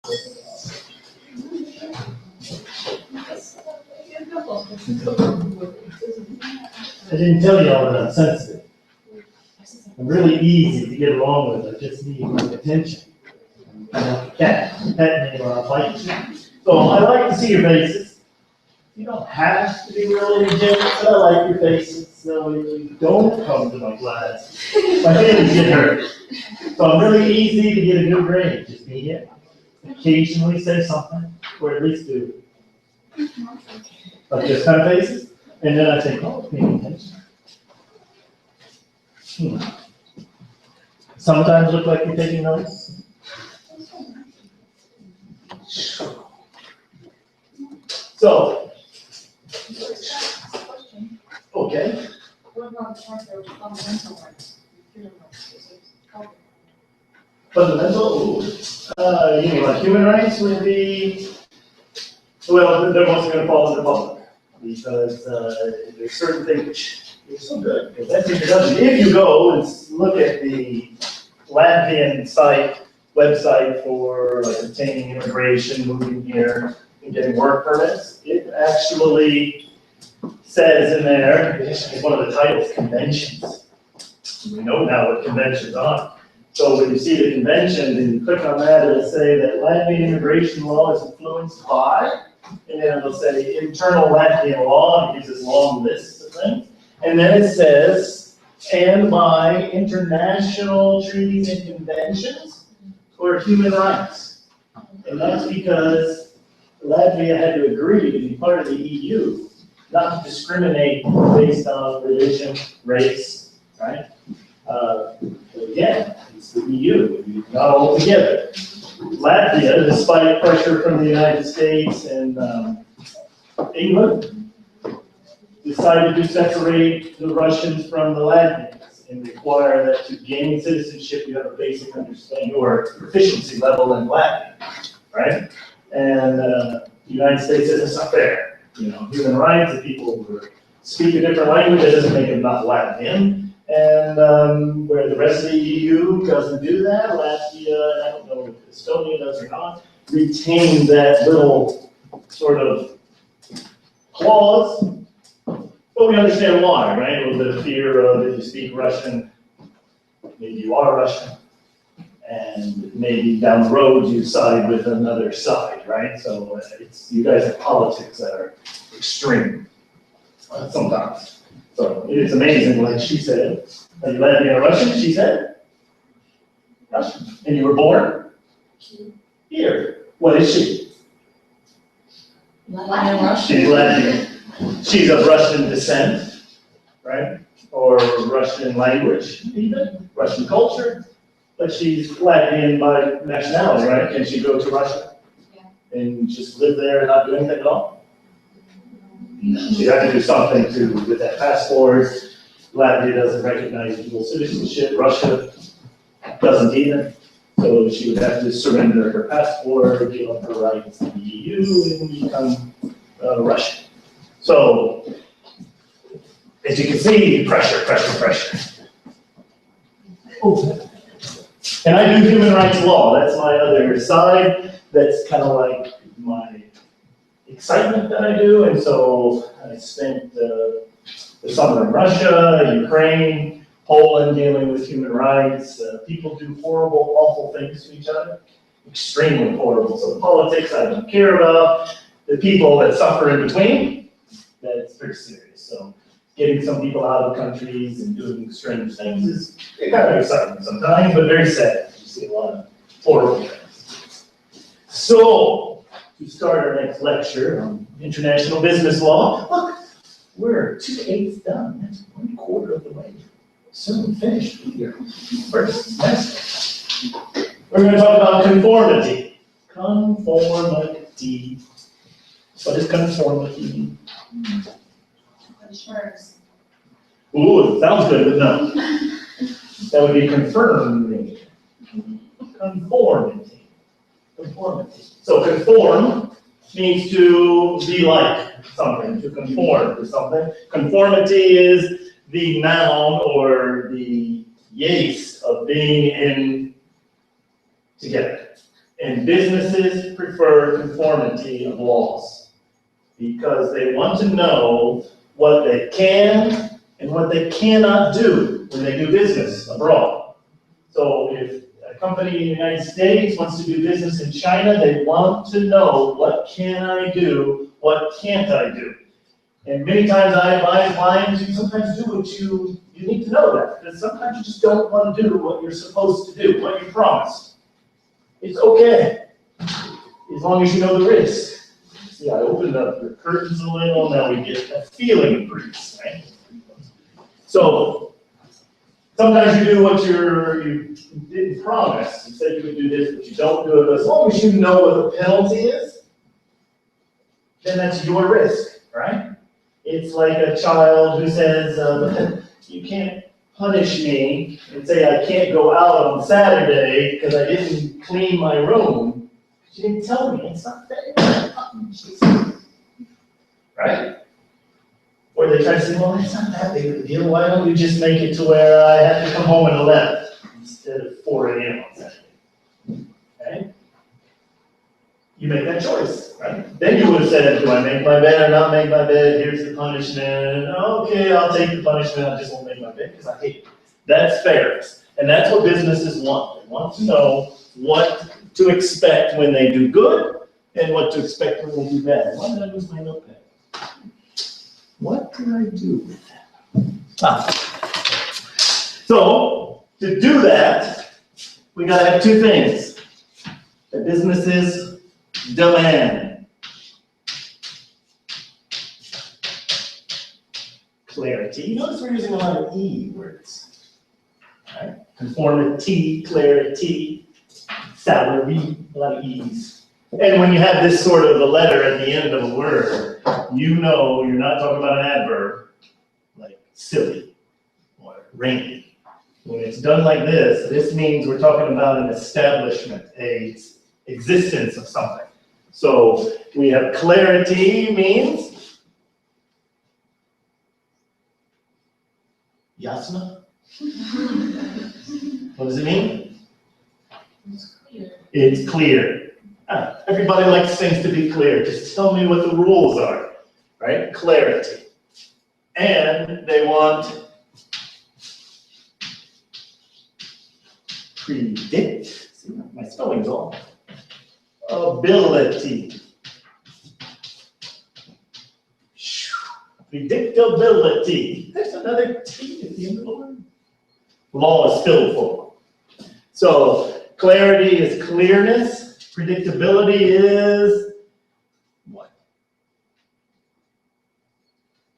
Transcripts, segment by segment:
I didn't tell you all that I'm sensitive. I'm really easy to get along with. I just need my attention. I'm like a cat. You pet me or I'll bite you. So I like to see your faces. You don't have to be really energetic, but I like your faces. So if you don't come to my class, my feelings get hurt. So I'm really easy to get a good grade. Just be here. Occasionally say something, or at least do. Like this kind of faces. And then I think, oh, paying attention. Sometimes look like you're taking notes. So, okay. What about the part of fundamental rights? Fundamental, you mean like human rights would be, well, they're mostly going to fall to the public. Because there's certain things which are so good. Because that's introduction. If you go and look at the Latvian website for like obtaining immigration, moving here, and getting work permits, it actually says in there, it's one of the titles, conventions. We know now what conventions are. So when you see the convention and you click on that, it'll say that Latvian immigration law is influenced by, and then it'll say internal Latvian law, and it gives this long list of things. And then it says, and by international treaties and conventions for human rights. And that's because Latvia had to agree to be part of the EU, not to discriminate based on religion, race, right? But again, it's the EU, not all together. Latvia, despite pressure from the United States and England, decided to separate the Russians from the Latvians and require that to gain citizenship you have a basic understanding or proficiency level in Latin, right? And the United States says it's not fair. You know, human rights, if people speak a different language, that doesn't make them not Latvian. And where the rest of the EU doesn't do that, Latvia, I don't know if Estonia does or not, retain that little sort of clause. But we understand why, right? A little bit of fear of if you speak Russian, maybe you are Russian, and maybe down the road you side with another side, right? So you guys have politics that are extreme sometimes. So it's amazing what she said. Are you Latvian or Russian? She said Russian. And you were born here. What is she? Latvian Russian. She's Latvian. She's of Russian descent, right? Or Russian language, even Russian culture. But she's Latvian by nationality, right? Can she go to Russia and just live there and not do anything at all? You have to do something with that passport. Latvia doesn't recognize dual citizenship. Russia doesn't either. So she would have to surrender her passport, give up her rights to the EU, and become Russian. So, as you can see, pressure. Oh. And I do human rights law. That's my other side. That's kind of like my excitement that I do, and so I spent the summer in Russia, Ukraine, Poland dealing with human rights. People do horrible, awful things to each other, extremely horrible. So the politics I don't care about. The people that suffer in between, that's pretty serious. So getting some people out of countries and doing strange things is kind of exciting sometimes, but very sad. You see a lot of horrible things. So, to start our next lecture on international business law. Look, we're 2/8 done. That's 1/4 of the way. Soon finished with your first semester. We're going to talk about conformity. Conformity. What is conformity? Insurance. Ooh, it sounds good, but no. That would be confirming. Conformity. Conformity. So conform means to be like something, to conform to something. Conformity is the noun or the yes of being in together. And businesses prefer conformity of laws because they want to know what they can and what they cannot do when they do business abroad. So if a company in the United States wants to do business in China, they want to know what can I do, what can't I do. And many times I advise clients, you sometimes do what you need to know that. Because sometimes you just don't want to do what you're supposed to do, what you promised. It's okay, as long as you know the risk. See, I opened up the curtains a little, now we get a feeling of breeze, right? So, sometimes you do what you didn't promise. You said you would do this, but you don't do it. But as long as you know what the penalty is, then that's your risk, right? It's like a child who says, you can't punish me and say I can't go out on Saturday because I didn't clean my room. You didn't tell me. It's not fair. Right? Or they try to say, well, it's not that big of a deal. Why don't we just make it to where I have to come home at 11 instead of 4 a.m. on Saturday? Okay? You make that choice, right? Then you would have said, do I make my bed or not make my bed? Here's the punishment. Okay, I'll take the punishment. I just won't make my bed because I hate it. That's fairness. And that's what businesses want. They want to know what to expect when they do good and what to expect when they do bad. Why did I lose my notepad? What can I do with that? So, to do that, we got to have two things that businesses demand. Clarity. Notice we're using a lot of E words. Right? Conformity, clarity, salary, a lot of E's. And when you have this sort of a letter at the end of a word, you know you're not talking about an adverb like silly or rainy. When it's done like this means we're talking about an establishment, a existence of something. So we have clarity means yasna. What does it mean? It's clear. It's clear. Everybody likes things to be clear. Just tell me what the rules are, right? Clarity. And they want predict. See, my spelling's off. Ability. Predictability. There's another T at the end of the word. Law is still full. So clarity is clearness. Predictability is what?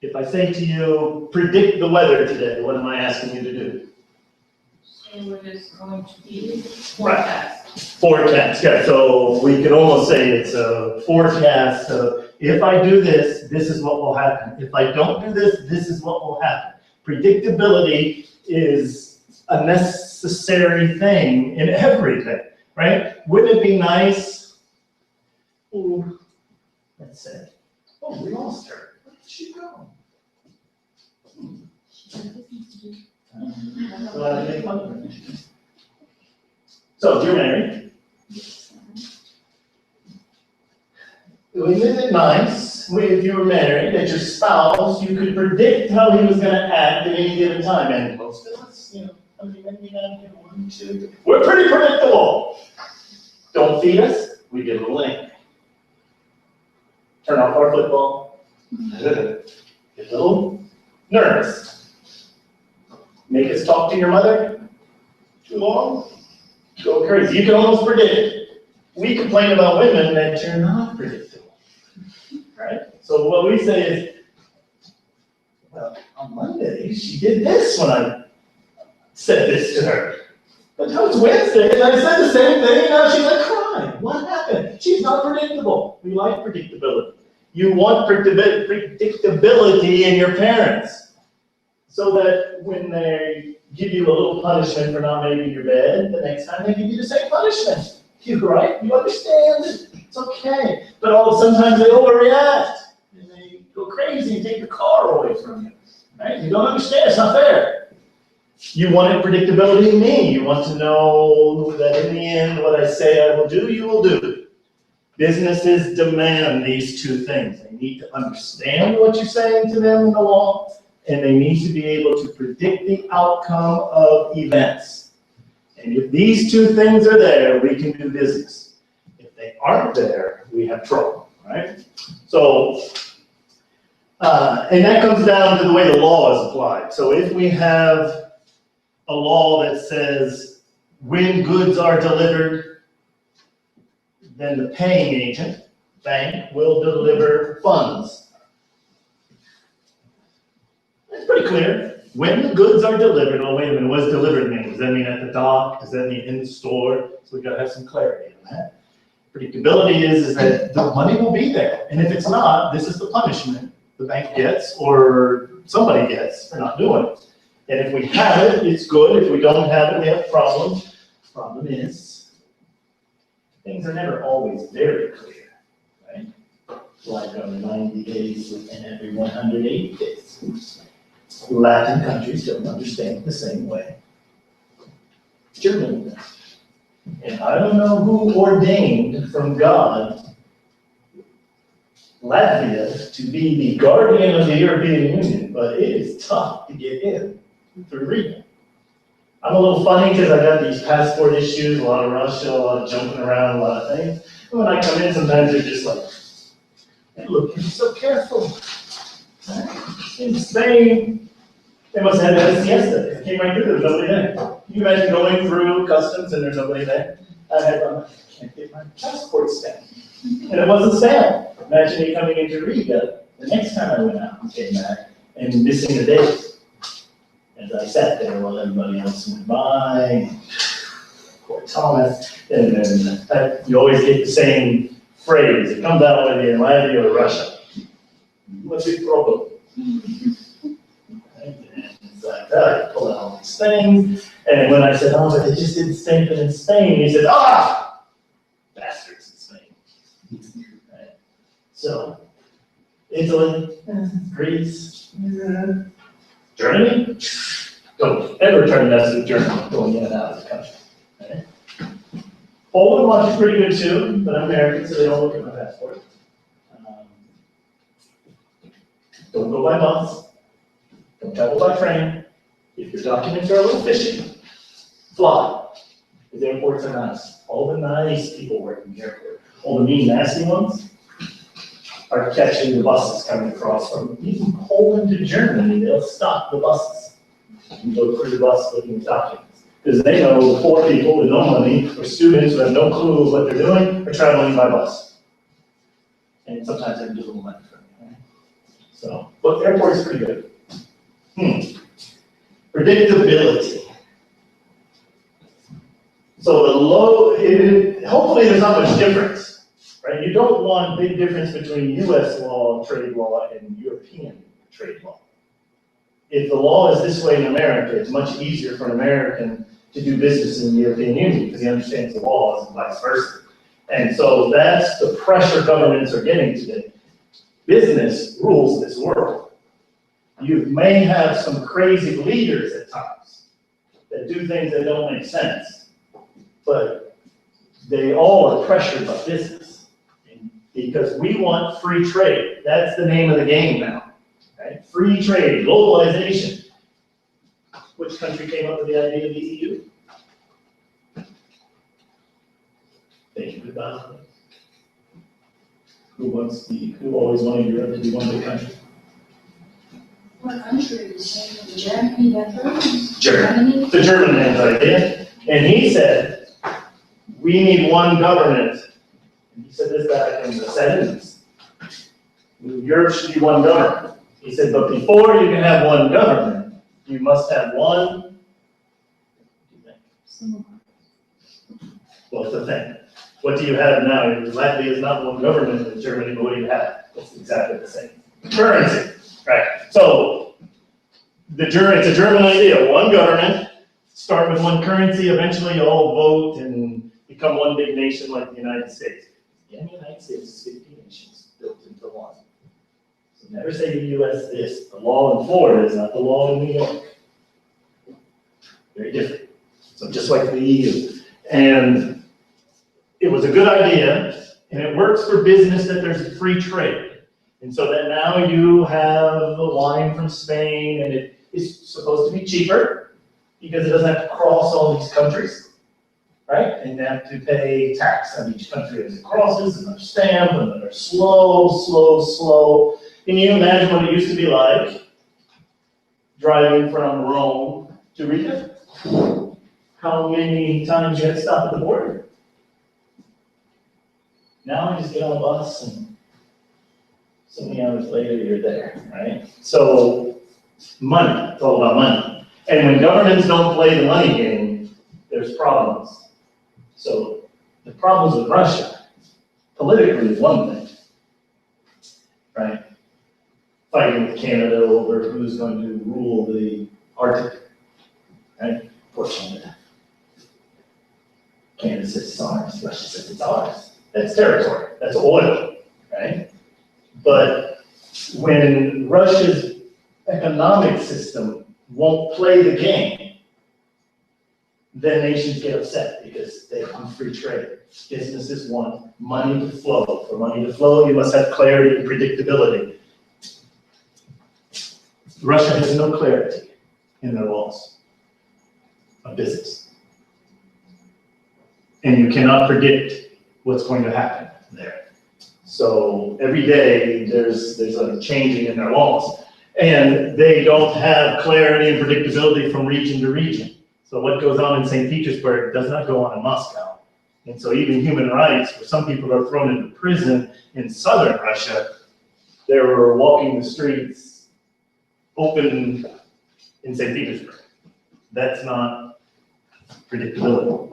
If I say to you, predict the weather today, what am I asking you to do? Say what it's going to be. Forecast. Forecast, yeah. So we could almost say it's a forecast. So if I do this, this is what will happen. If I don't do this, this is what will happen. Predictability is a necessary thing in everything. Right? Wouldn't it be nice? Oh, that's sad. Oh, we lost her. Where did she go? So you're married. Wouldn't it be nice if you were married that your spouse, you could predict how he was going to act at any given time? And most of us, we're pretty predictable. Don't feed us, we get a little angry. Turn off our football, get a little nervous. Make us talk to your mother too long, go crazy. You can almost predict it. We complain about women that you're not predictable, right? So what we say is, well, on Monday, she did this when I said this to her. But now it's Wednesday, and I said the same thing, and now she's like crying. What happened? She's not predictable. We like predictability. You want predictability in your parents, so that when they give you a little punishment for not making your bed, the next time they give you the same punishment. Right? You understand it. It's okay. But sometimes they overreact, and they go crazy and take your car away from you. Right? You don't understand. It's not fair. You wanted predictability in me. You want to know that in the end, what I say I will do, you will do. Businesses demand these two things. They need to understand what you're saying to them in the law, and they need to be able to predict the outcome of events. And if these two things are there, we can do business. If they aren't there, we have trouble, right? So, and that comes down to the way the law is applied. So if we have a law that says when goods are delivered, then the paying agent, bank, will deliver funds. It's pretty clear. When the goods are delivered, oh wait a minute, what does delivered mean? Does that mean at the dock? Does that mean in the store? So we've got to have some clarity on that. Predictability is that the money will be there. And if it's not, this is the punishment the bank gets or somebody gets for not doing it. And if we have it, it's good. If we don't have it, we have problems. Problem is, things are never always very clear, right? Like 90 days within every 180 days. Latin countries don't understand the same way. Germany does. And I don't know who ordained from God Latvia to be the guardian of the European Union, but it is tough to get in through Riga. I'm a little funny because I got these passport issues, a lot of Russia, a lot of jumping around, a lot of things. And when I come in, sometimes they're just like, hey, look, you're so careful. In Spain, they must have had a siesta. I came right through, there was nobody there. Can you imagine going through customs and there's nobody there? I can't get my passport stamped. And it wasn't stamped. Imagine me coming into Riga the next time I went out and came back and missing a date. As I sat there while everybody else went by, poor Thomas, and then you always get the same phrase. It comes out whether you're in Latvia or Russia. What's your problem? And it's like, I pull out all these things, and when I said, oh, but they just didn't stamp it in Spain, he said, ah, bastards in Spain. Right? So, Italy, Greece, Germany, don't ever try to mess with Germany going in and out of the country. Right? Poland watches pretty good too, but I'm American, so they don't look at my passport. Don't go by bus. Don't travel by train. If your documents are a little fishy, fly. Because airports are nice. All the nice people work in the airport. All the mean, nasty ones are catching the buses coming across from even Poland to Germany. They'll stop the buses and go through the bus looking at documents. Because they know the poor people with no money or students who have no clue what they're doing are traveling by bus. And sometimes they can do a little money for me. Right? So, but the airport is pretty good. Predictability. So the hopefully there's not much difference, right? You don't want big difference between US law, trade law, and European trade law. If the law is this way in America, it's much easier for an American to do business in the European Union because he understands the laws and vice versa. And so that's the pressure governments are getting today. Business rules this world. You may have some crazy leaders at times that do things that don't make sense, but they all are pressured by business because we want free trade. That's the name of the game now, right? Free trade, globalization. Which country came up with the idea of the EU? Thank you, goodbye. Who always wanted Europe to be one big country? What country is it? Germany, Netherlands? Germany. The German man's idea. And he said, we need one government. And he said this back in the 70s. Europe should be one government. He said, but before you can have one government, you must have one. Well, it's the thing. What do you have now? Latvia is not one government in Germany, but what do you have? It's exactly the same. Currency. Right. So it's a German idea. One government, start with one currency, eventually you all vote and become one big nation like the United States. Yeah, the United States is 50 nations built into one. So never say the US this. The law in Florida is not the law in New York. very different. So just like the EU. And it was a good idea, and it works for business that there's free trade. And so that now you have the wine from Spain, and it is supposed to be cheaper because it doesn't have to cross all these countries, right? And you have to pay tax on each country as it crosses, another stamp, another slow. Can you imagine what it used to be like driving from Rome to Riga? How many times you had to stop at the border? Now you just get on a bus and so many hours later you're there, right? So money, it's all about money. And when governments don't play the money game, there's problems. So the problems with Russia, politically is one thing, right? Fighting with Canada over who's going to rule the Arctic, right? Poor Canada. Canada says it's ours, Russia says it's ours. That's territory, that's oil, right? But when Russia's economic system won't play the game, then nations get upset because they want free trade. Businesses want money to flow. For money to flow, you must have clarity and predictability. Russia has no clarity in their laws of business. And you cannot predict what's going to happen there. So every day there's a changing in their laws. And they don't have clarity and predictability from region to region. So what goes on in St. Petersburg does not go on in Moscow. And so even human rights, where some people are thrown into prison in southern Russia, they were walking the streets open in St. Petersburg. That's not predictability.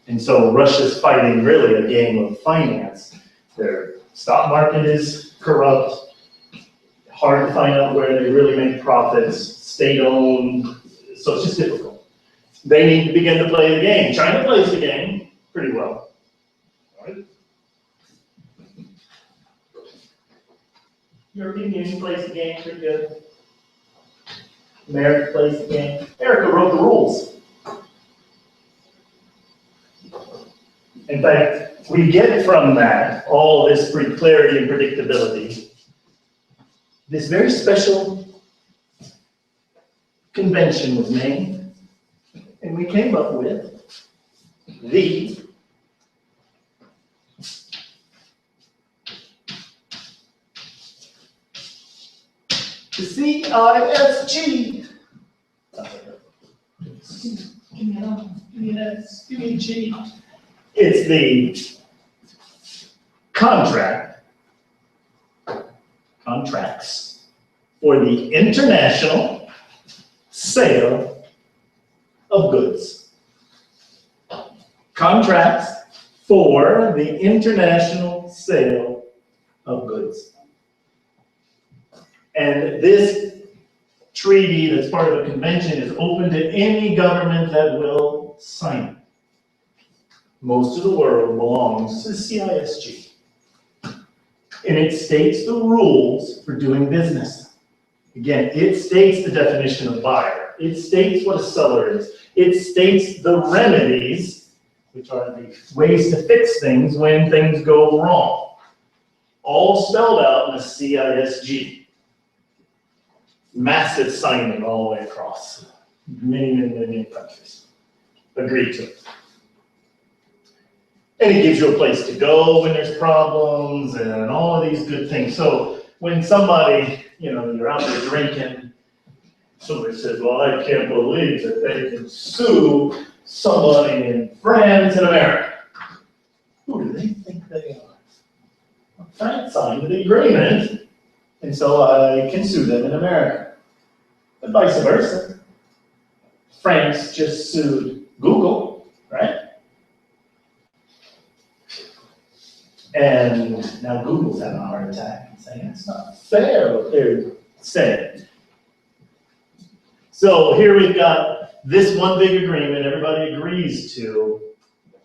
And so Russia's fighting really a game of finance. Their stock market is corrupt, hard to find out where they really make profits, state-owned, so it's just difficult. They need to begin to play the game. China plays the game pretty well. All right? European Union plays the game pretty good. America plays the game. America wrote the rules. In fact, we get from that all this clarity and predictability. This very special convention was named, and we came up with the CISG. It's the contracts for the international sale of goods. Contracts for the international sale of goods. And this treaty that's part of a convention is open to any government that will sign it. Most of the world belongs to the CISG. And it states the rules for doing business. Again, it states the definition of buyer. It states what a seller is. It states the remedies, which are the ways to fix things when things go wrong. All spelled out in the CISG. Massive signing all the way across. Many countries agree to it. And it gives you a place to go when there's problems and all of these good things. So when somebody, you're out there drinking, somebody says, well, I can't believe that they can sue somebody in France and America. Who do they think they are? Well, France signed the agreement, and so I can sue them in America. But vice versa. France just sued Google, right? And now Google's having a heart attack and saying it's not fair what they're saying. So here we've got this one big agreement everybody agrees to,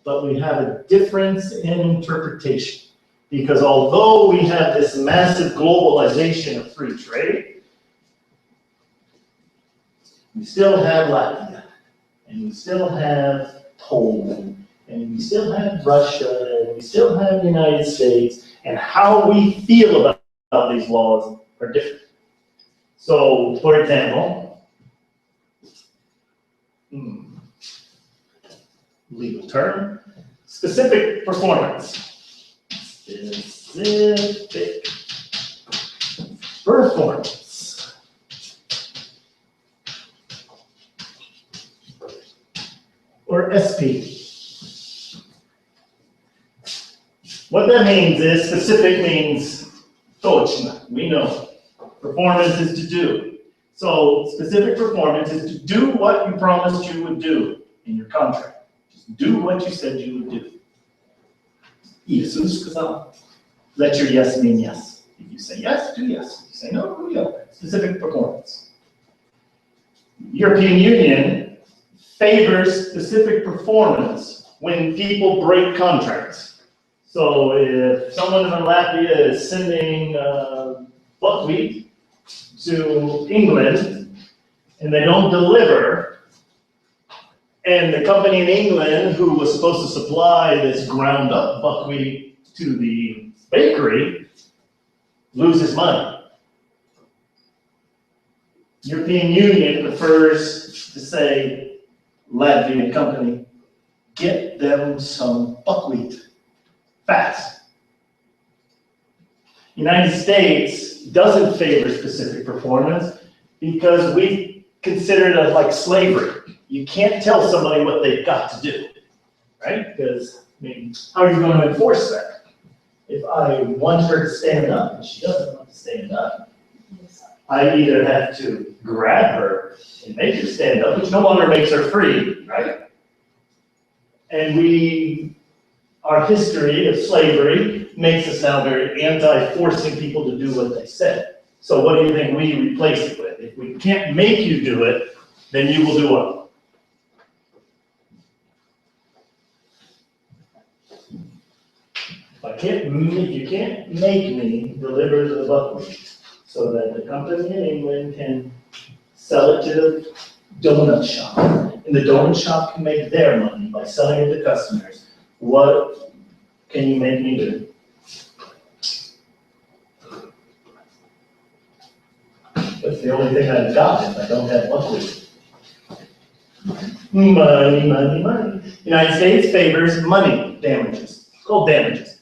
but we have a difference in interpretation. Because although we have this massive globalization of free trade, we still have Latvia and we still have Poland, and we still have Russia, and we still have the United States, and how we feel about these laws are different. So, for example, legal term, specific performance. Specific performance. Or SP. What that means is, specific means точно, we know. Performance is to do. So specific performance is to do what you promised you would do in your contract. Just do what you said you would do. Иисус сказал, let your yes mean yes. If you say yes, do yes. If you say no, do no. Specific performance. European Union favors specific performance when people break contracts. So if someone in Latvia is sending buckwheat to England and they don't deliver, and the company in England who was supposed to supply this ground up buckwheat to the bakery loses money. European Union prefers to say, Latvian company, get them some buckwheat fast. United States doesn't favor specific performance because we consider it like slavery. You can't tell somebody what they've got to do, right? Because, I mean, how are you going to enforce that? If I want her to stand up and she doesn't want to stand up, I either have to grab her and make her stand up, which no longer makes her free, right? And our history of slavery makes us now very anti-forcing people to do what they said. So what do you think we replace it with? If we can't make you do it, then you will do what? If you can't make me deliver the buckwheat so that the company in England can sell it to the donut shop, and the donut shop can make their money by selling it to customers, what can you make me do? That's the only thing I've got if I don't have buckwheat. Money, money, money. United States favors money damages, called damages.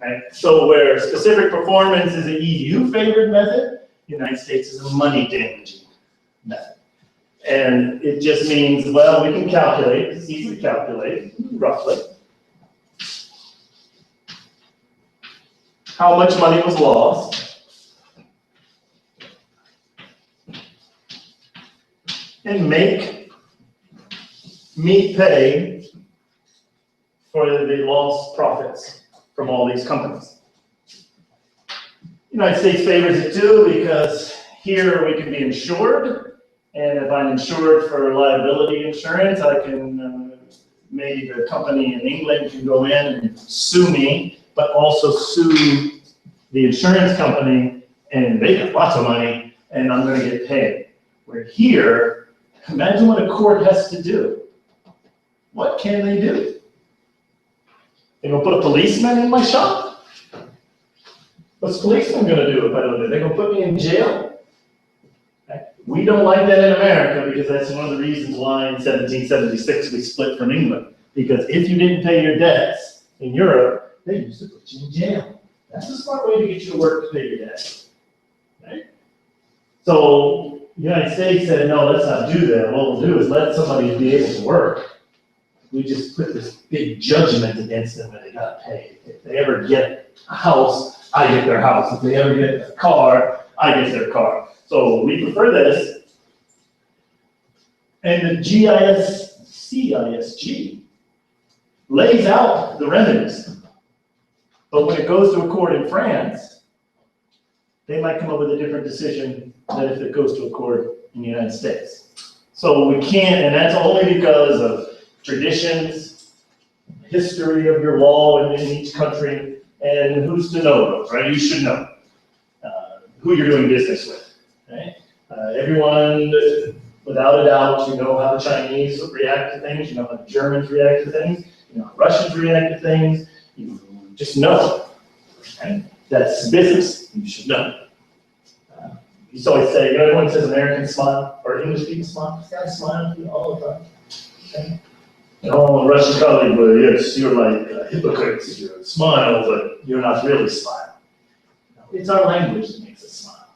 Right? So where specific performance is an EU favored method, United States is a money damaging method. And it just means, well, we can calculate, it's easy to calculate, roughly, how much money was lost, and make me pay for the lost profits from all these companies. United States favors it too because here we can be insured, and if I'm insured for liability insurance, I can, maybe the company in England can go in and sue me, but also sue the insurance company, and they get lots of money, and I'm gonna get paid. Where here, imagine what a court has to do. What can they do? They're gonna put a policeman in my shop? What's a policeman gonna do if I don't do it? They're gonna put me in jail? Okay. We don't like that in America because that's one of the reasons why in 1776 we split from England. Because if you didn't pay your debts in Europe, they used to put you in jail. That's a smart way to get you to work to pay your debts. Right? So the United States said, no, let's not do that. What we'll do is let somebody be able to work. We just put this big judgment against them and they got paid. If they ever get a house, I get their house. If they ever get a car, I get their car. So we prefer this. And the CISG lays out the remedies. But when it goes to a court in France, they might come up with a different decision than if it goes to a court in the United States. So we can't, and that's only because of traditions, history of your law in each country, and who's to know those, right? You should know who you're doing business with, right? Everyone, Without a doubt, you know how the Chinese react to things, you know how the Germans react to things, you know how Russians react to things, you just know. Right? That's business, you should know. You used to always say, you know, everyone says Americans smile, or English people smile, this guy smiles all the time. Okay? And all the Russian colleagues, well, yes, you're like hypocrites, you smile, but you're not really smiling. No, it's our language that makes us smile.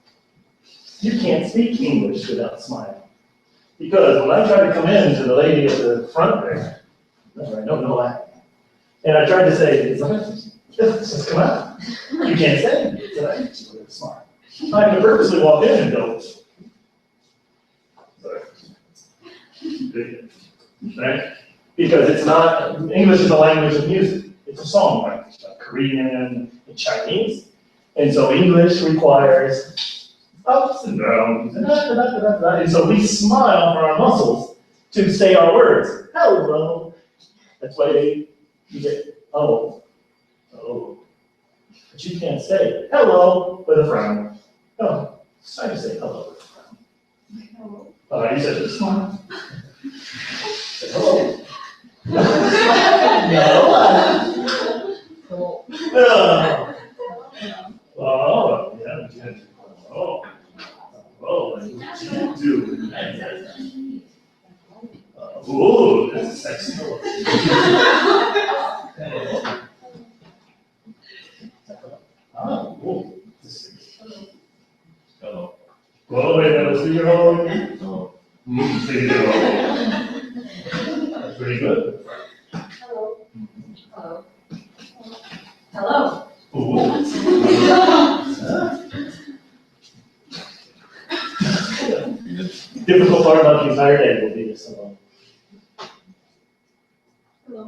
You can't speak English without smiling. Because when I tried to come in to the lady at the front there, I don't know that. And I tried to say, it's just come out. You can't say it, it's really smart. I had to purposely walk in and go, right? Because it's not, English is a language of music. It's a song language, like Korean and Chinese. And so English requires ups and downs, and so we smile for our muscles to say our words. Hello. That's why you get, oh. But you can't say hello with a frown. No, it's trying to say hello with a frown. Hello. You said just smile. Say hello. No. Oh, yeah. Oh, you do. Oh, that's sexy. Oh, hello. Well, wait, let's do your hello. Say hello. That's pretty good. Hello. Hello. Hello. Ooh. Difficult part about the entire day will be this hello. Hello.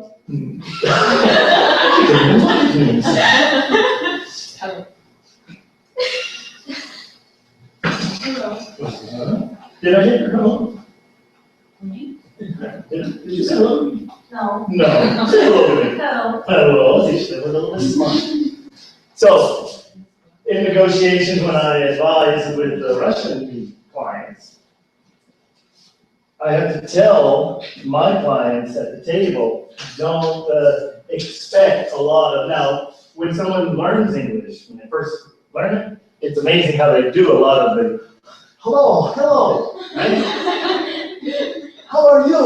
Hello. Did I hear your hello? Me? Did you say hello? No. No. Say hello to me. Hello. Hello. They should have a little bit smart. So, in negotiations, when I advise with the Russian clients, I have to tell my clients at the table, don't expect a lot of, now, when someone learns English, when they first learn it, it's amazing how they do a lot of the, hello, right? How are you?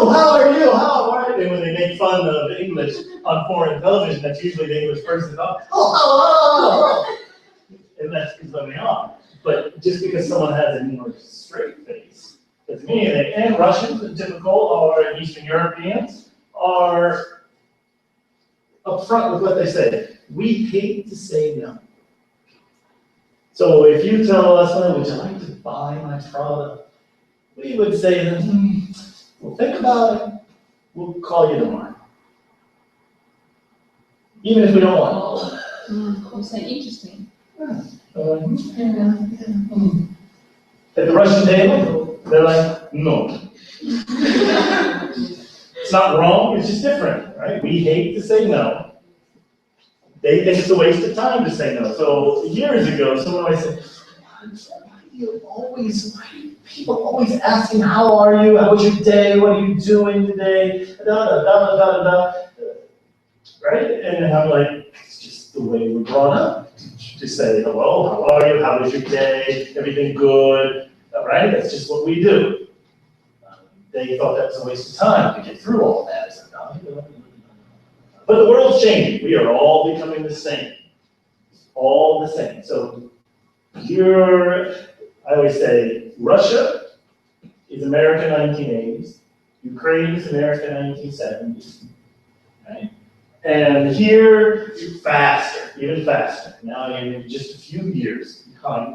And when they make fun of English on foreign television, that's usually the English person talking, hello. And that's what they are. But just because someone has a more straight face, doesn't mean anything. And Russians, in typical, or Eastern Europeans, are upfront with what they say. We hate to say no. So if you tell us, would you like to buy my product? We would say, well, think about it. We'll call you tomorrow. Even if we don't want it. You say interesting. At the Russian table, they're like, no. It's not wrong, it's just different, right? We hate to say no. They think it's a waste of time to say no. So years ago, someone always said, people always asking, how are you? How was your day? What are you doing today? Right? And I'm like, it's just the way we're brought up. To say hello, how are you? How was your day? Everything good? Right? That's just what we do. They thought that was a waste of time to get through all that. But the world's changing. We are all becoming the same. All the same. So I always say, Russia is America 1980s. Ukraine is America 1970s. Right? And here, faster, even faster. Now, in just a few years,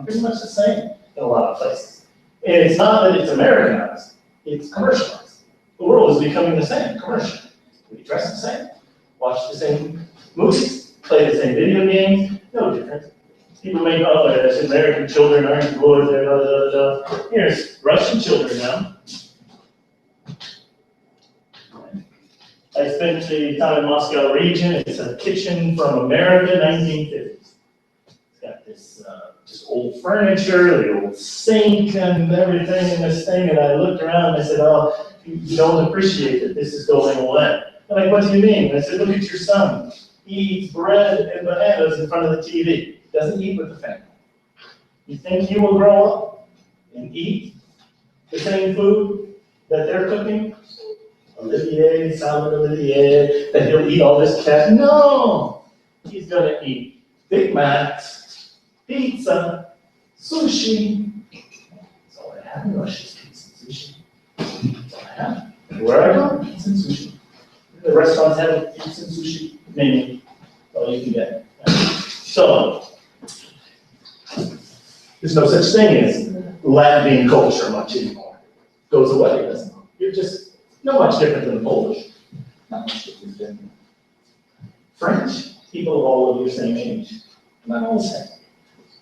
pretty much the same in a lot of places. And it's not that it's Americanized, it's commercialized. The world is becoming the same, commercial. We dress the same, watch the same movies, play the same video games, no difference. People make, American children aren't good, Here's Russian children now. I spent the time in Moscow region. It's a kitchen from America, 1950s. It's got the this just old furniture, the old sink and everything in this thing, and I looked around and I said, oh, you don't appreciate that this is going away. I'm like, what do you mean? I said, look at your son. He eats bread and bananas in front of the TV. Doesn't eat with the family. You think he will grow up and eat the same food that they're cooking? Olivier, salad Olivier, that he'll eat all this cat? No! He's gonna eat Big Macs, pizza, sushi. That's all I have in Russia is pizza and sushi. That's all I have. Where I go, pizza and sushi. The restaurants have a pizza and sushi menu. All you can get. So, there's no such thing as Latvian culture much anymore. Goes away, doesn't it? You're just no much different than Polish. Not much different than French. People all of your same age. Not all the same.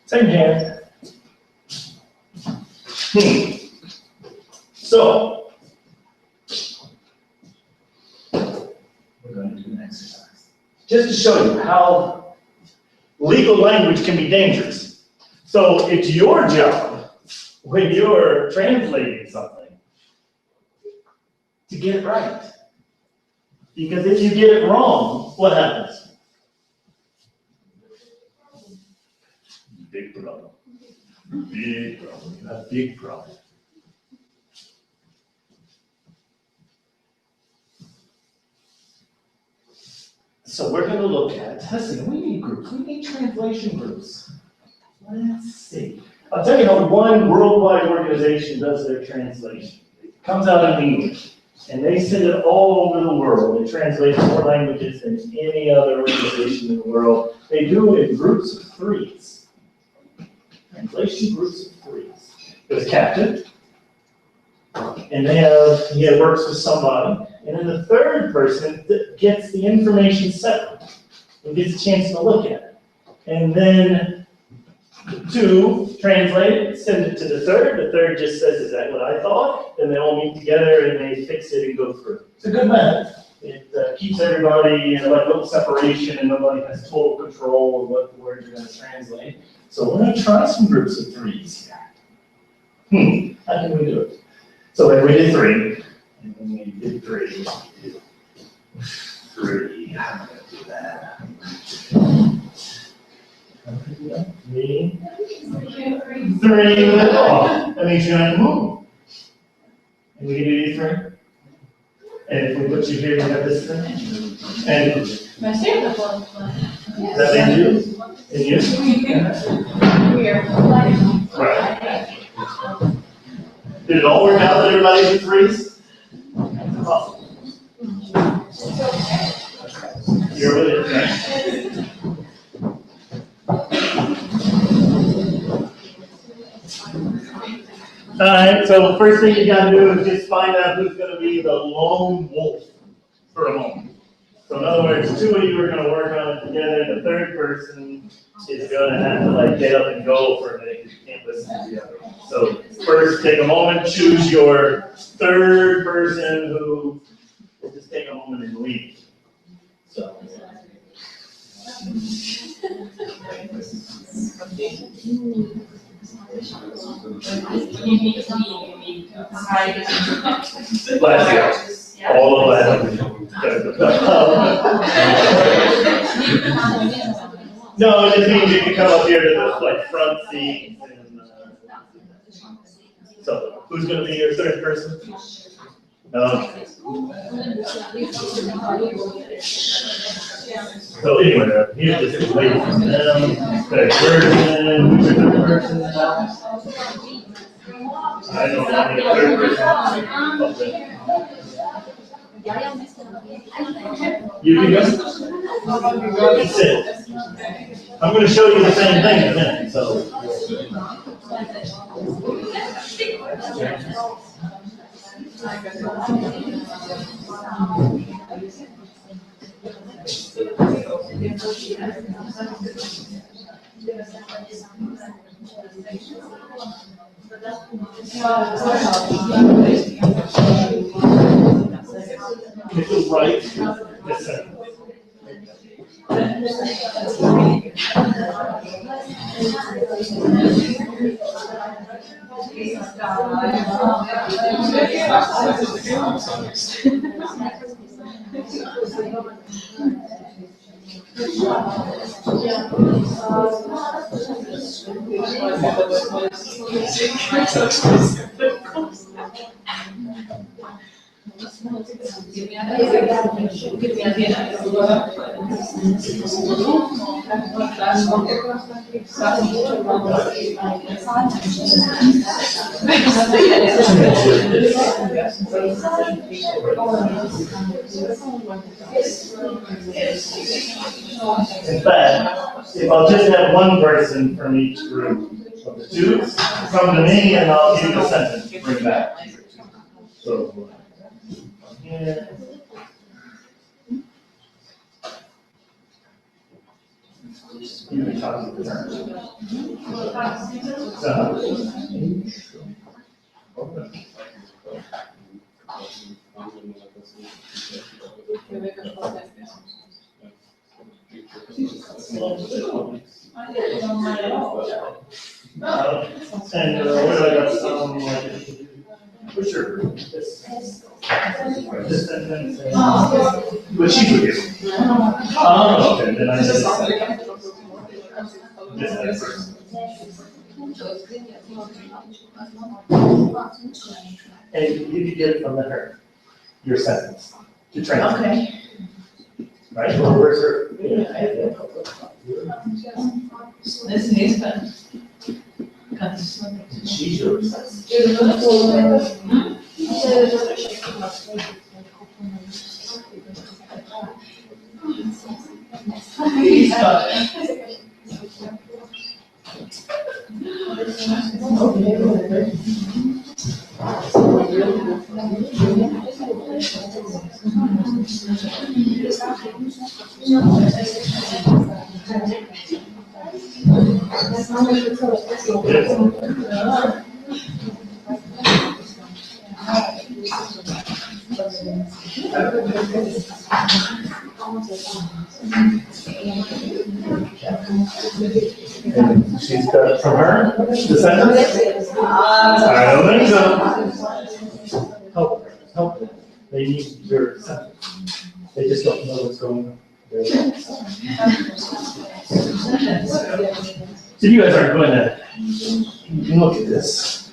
Same hair. So, we're going to do an exercise. Just to show you how legal language can be dangerous. So, it's your job when you're translating something to get it right. Because if you get it wrong, what happens? Big problem. Big problem. You have a big problem. So we're going to look at, let's see, we need groups. We need translation groups. Let's see. I'll tell you how one worldwide organization does their translation. It comes out in English, and they send it all over the world. They translate more languages than any other organization in the world. They do it in groups of threes. Translation groups of threes. There's a captain, and he works with somebody, and then the third person that gets the information separate and gets a chance to look at it. And then the two translate it, send it to the third just says, is that what I thought? Then they all meet together and they fix it and go through. It's a good method. It keeps everybody in like little separation and nobody has total control of what the words are going to translate. So we're going to try some groups of threes here. How can we do it? So if we did three, and then we did three, how am I going to do that? Three. Oh, that means you're going to move. And we can do these three. And if we put you here, you have this thing. And is that in you? In you? Right. Did it all work out that everybody did threes? Awesome. You're with it, right? All right, so the first thing you got to do is just find out who's going to be the lone wolf for a moment. So in other words, two of you are going to work on it together, and the third person is going to have to like get up and go for a minute because you can't listen to the other one. So first, take a moment, choose your third person who will just take a moment and leave. So. All of that. No, it just means you can come up here to the like front seat. And, so, who's going to be your third person? So anyway, here's just wait for them. Third person, who's your third person now? I don't have any third person. You can go. Sit. I'm going to show you the same thing in a minute. So. If it's right, this In fact, if I'll just have one person from each group of the two, come to me and I'll give you the sentence to bring back. So, yeah. You can talk to the parents. And what do I got? What's your this sentence? What she would do? Oh, okay. Then I just this first. And you can get it from her, your sentence, to translate. Okay. Right? Well, where's her? This needs to. She's yours. He's got it. And she's got it from her, the sentence? I don't think so. Help them. They need your sentence. They just don't know what's going on. So you guys aren't going to, you can look at this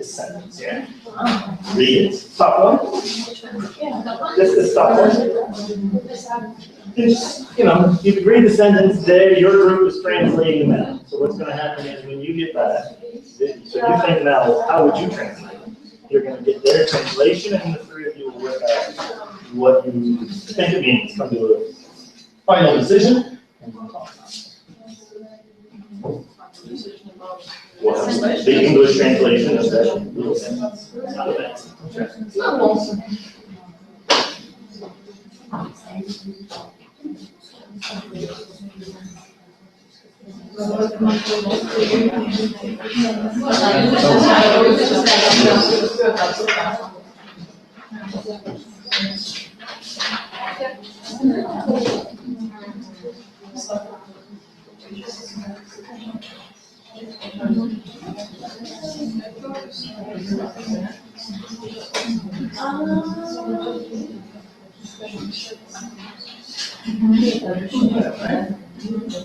sentence here. Read it. Stop one. This is stop one. Just, you can read the sentence there, your group is translating them out. So what's going to happen is when you get back, so you think now, how would you translate it? You're going to get their translation, and the three of you will work out what you think it means. Come to a final decision. Well, the English translation of that little sentence. Not a bad sentence. It's not long.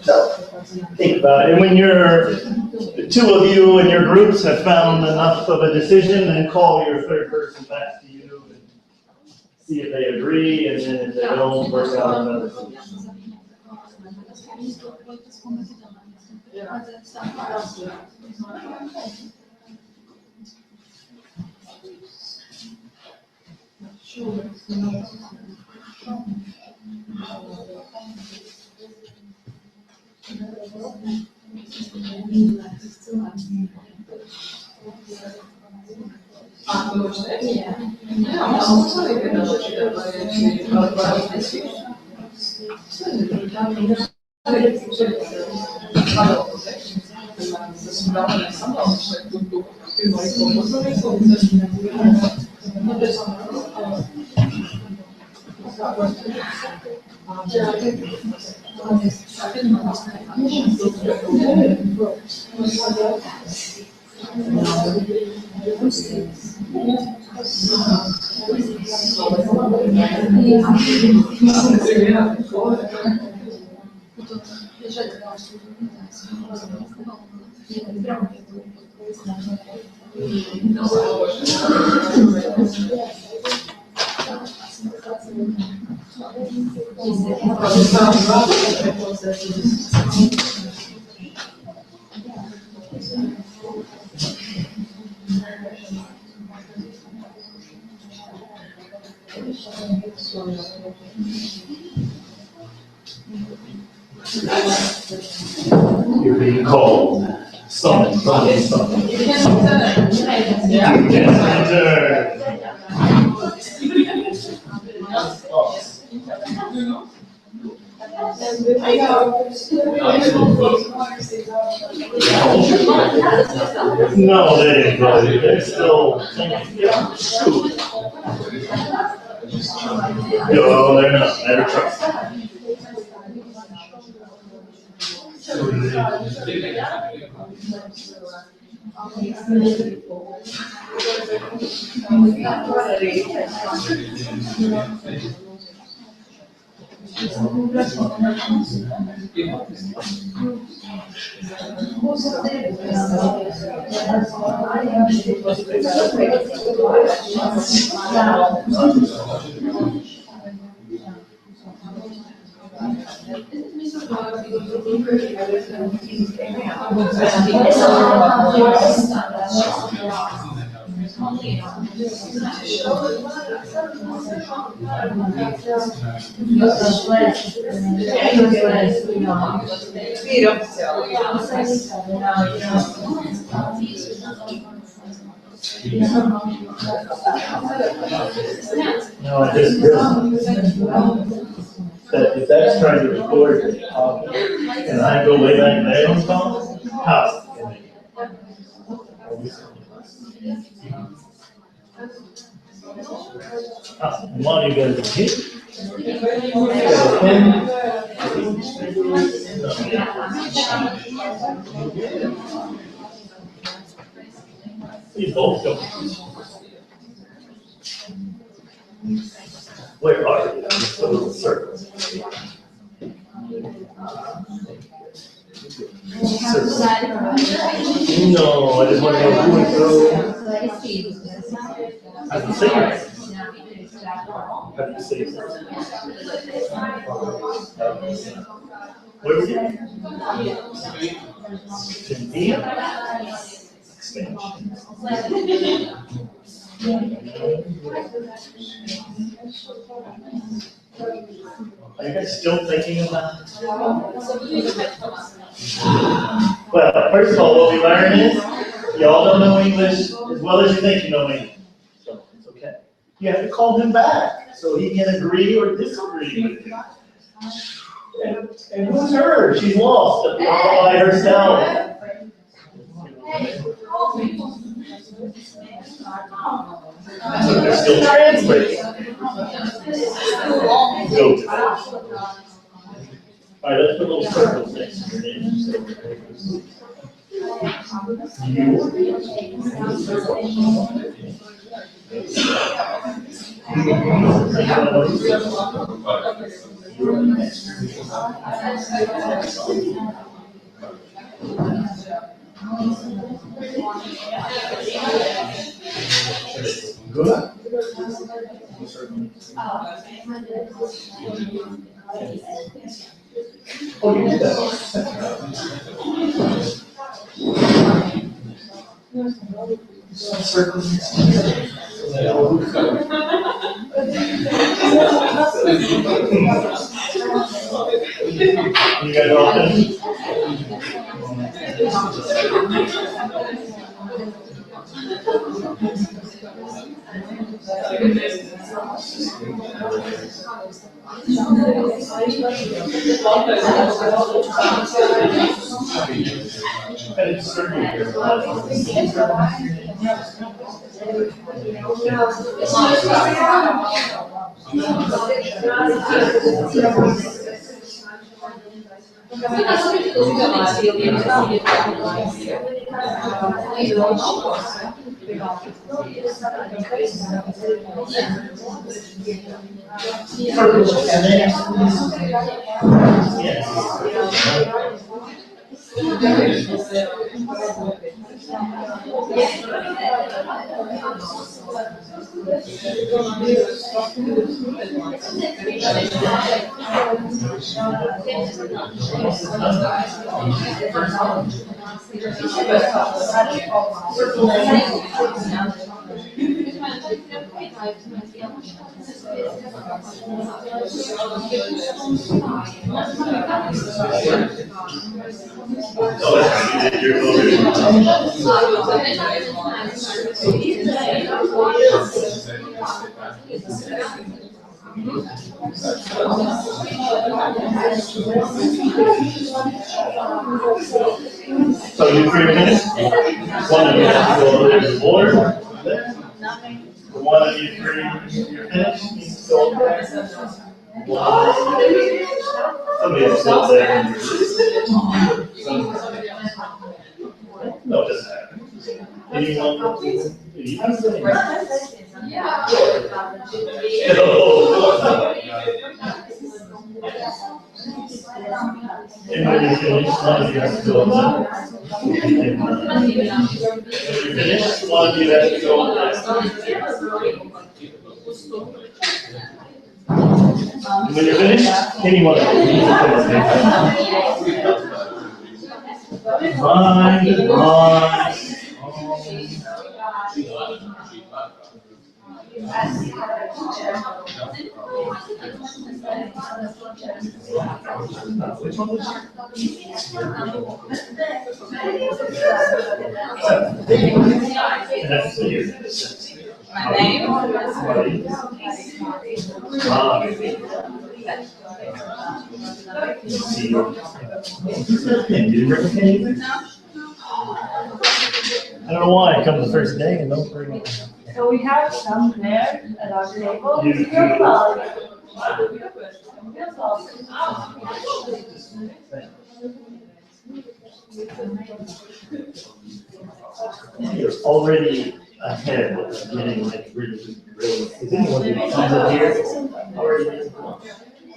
So, think about it. And when the two of you and your groups have found enough of a decision, then call your third person back to you and see if they agree, and then if they don't, work out another solution. You're being called. Summoned. You can enter. No, they didn't go. They're still thinking. No, they're not. Never trust. No, I just realized that if that's trying to record me talking, and I go way back there on phone, how? One you guys are here. You both go. Where are you? Those circles. No, I just want to know who and through. I can say it. How do you say it? Where were you? India? Expansion. Are you guys still thinking about it? Well, first of all, what we learned is y'all don't know English as well as you think you know English. So it's okay. You have to call him back so he can agree or disagree with you. And who's her? She's lost all by herself. They're still translating. Go to that. All right, let's put little circles next to your name. Good. Oh, you did that. Circles. You guys all finished? So you 3 minutes. One of you has to go over the border. There. One of you three, you're finished, needs to go over there. Somebody else go there. No, it doesn't happen. Anyone? You can say and when you finish, one of you has to go over there. When you finish, one of you has to go over there. When you're finished, anyone of you needs to come up there. Which one was My name? I don't know why I come the first day and don't bring it. So we have some there at our table. You- You're welcome. You're You're already ahead of getting like really, really. Is anyone who's here already?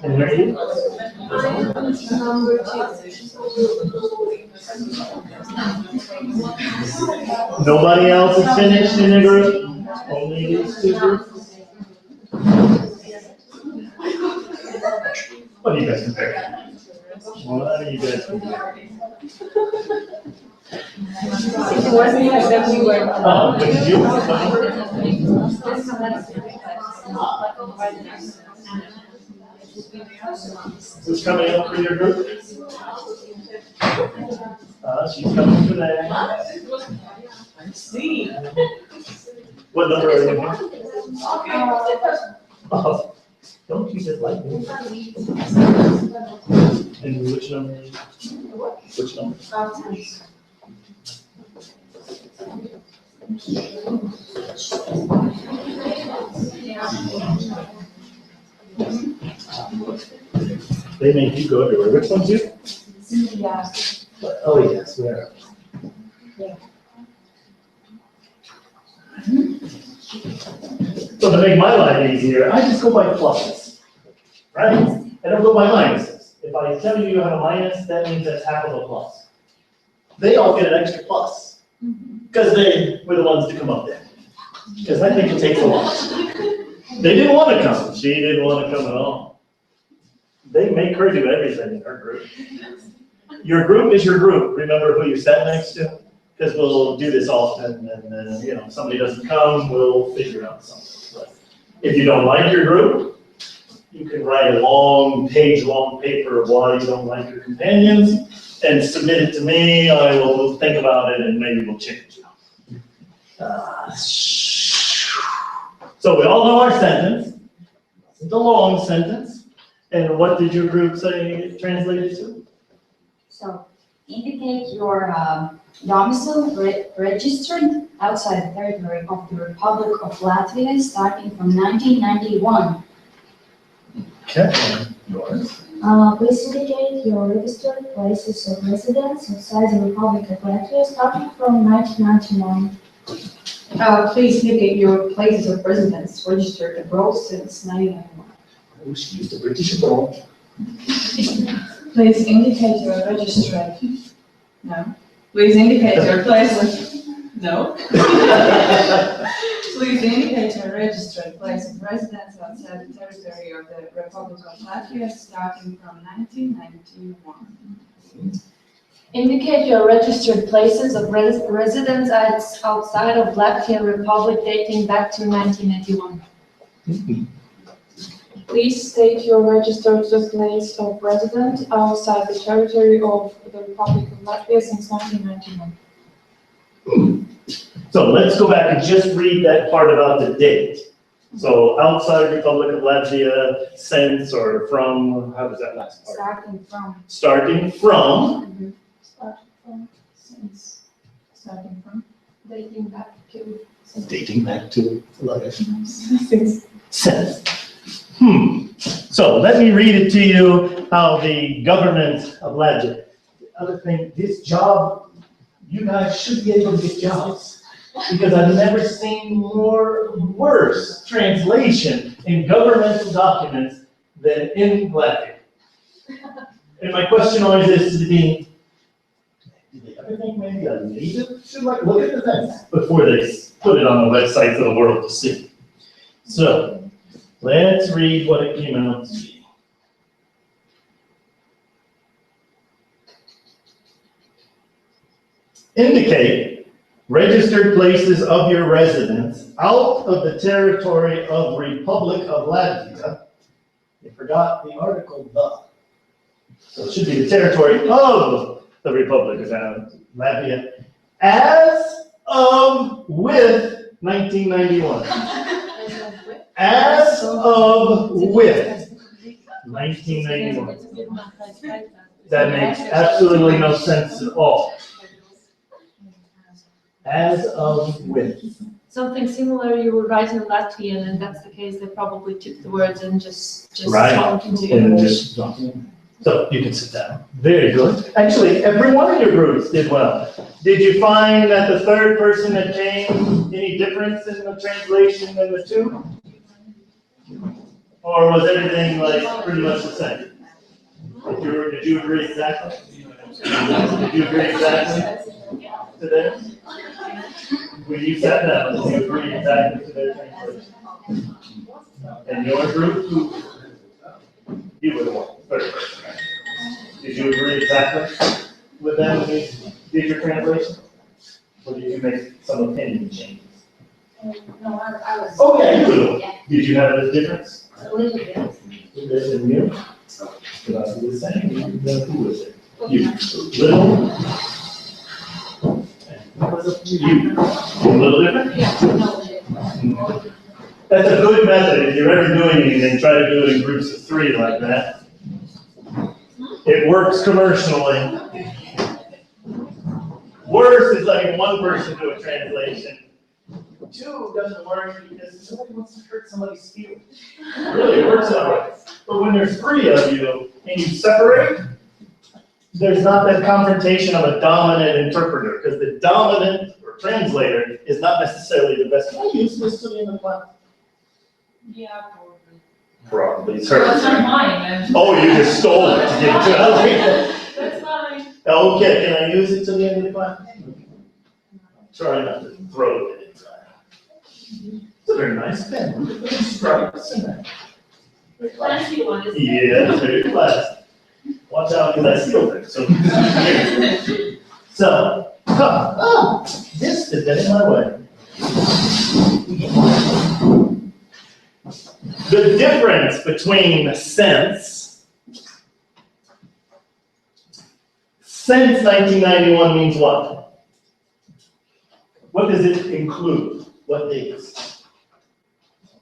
And where are you? Nobody else is finished in the group? Only these two groups? What do you guys compare? What do you guys compare? It wasn't like that we were. Oh, but did you? Who's coming up for your group? She's coming today. I see. What number are you on? Oh, don't you just like me? And which number? Which number? They make you go everywhere. Which one's you? Yeah. Oh, yes, where? So to make my life easier, I just go by pluses, right? I don't go by minuses. If I tell you you have a minus, that means that's half of a plus. They all get an extra plus, because they were the ones to come up there. Because I think it takes a lot. They didn't want to come. She didn't want to come at all. They make her do everything in her group. Your group is your group. Remember who you sat next to? Because we'll do this often, and then, if somebody doesn't come, we'll figure out something. But if you don't like your group, you can write a long, page-long paper of why you don't like your companions, and submit it to me. I will think about it, and maybe we'll change it. So we all know our sentence. It's a long sentence. And what did your group say it translated to? So indicate your domicile registered outside the territory of the Republic of Latvia starting from 1991. Okay. Yours. Please indicate your registered places of residence outside the Republic of Latvia starting from 1999. Please indicate your places of residence registered abroad since 1991. Oh, she used a British abroad. Please indicate your registered, no. Please indicate your place of, no. Please indicate your registered place of residence outside the territory of the Republic of Latvia starting from 1991. Indicate your registered places of residence outside of Latvian Republic dating back to 1981. Please state your registered place of residence outside the territory of the Republic of Latvia since 1991. So let's go back and just read that part about the date. So outside Republic of Latvia, since or from, how does that last part? Starting from. Starting from, Starting from? Dating back to. dating back to life. Since. Since. So let me read it to you how the government of Latvia. The other thing, this job, you guys should be able to get jobs. Because I've never seen worse translation in governmental documents than in Latvia. And my question always is to the dean, do they ever think maybe a native should like look at the things before they put it on the website for the world to see? So, let's read what it came out to be. Indicate registered places of your residence out of the territory of Republic of Latvia. You forgot the article the. So it should be the territory of the Republic of Latvia as of with 1991. As of with 1991. That makes absolutely no sense at all. As of with. Something similar you would write in Latvian, and that's the case, they probably took the words and just Right. talked into And it. just, so you can sit down. Very good. Actually, every one of your groups did well. Did you find that the third person that came, any difference in the translation than the two? Or was everything like pretty much the same? Did you agree exactly? Did you agree exactly to that? When you sat down, did you agree exactly to their translation? And your group, you were the one, third person, right? Did you agree exactly with them when you did your translation? Or did you make some opinion changes? No, I was. Okay, you were the one. Yeah. Did you have a difference? A little bit. And you? Did I do the same? Who was it? You. Little? What was it? You. A little different? That's a good method. If you're ever doing anything, try to do it in groups of 3 like that. It works commercially. Worse is letting one person do a translation. 2 doesn't work because nobody wants to hurt somebody's feelings. Really, it works that way. But when there's 3 of you and you separate, there's not that confrontation of a dominant interpreter, because the dominant or translator is not necessarily the best. Can I use this to the end of the class? Yeah, probably. Probably, it's Well, it's not hers. mine, then. Oh, you just stole it to give it to us. That's fine. Okay, can I use it to the end of the class? Try not to throw it inside. It's a very nice pen. Look at those stripes in there. Fancy one, isn't it? Yeah, it's very classy. Watch out, because I steal things, so. This is getting my way. The difference between since 1991 means what? What does it include? What dates?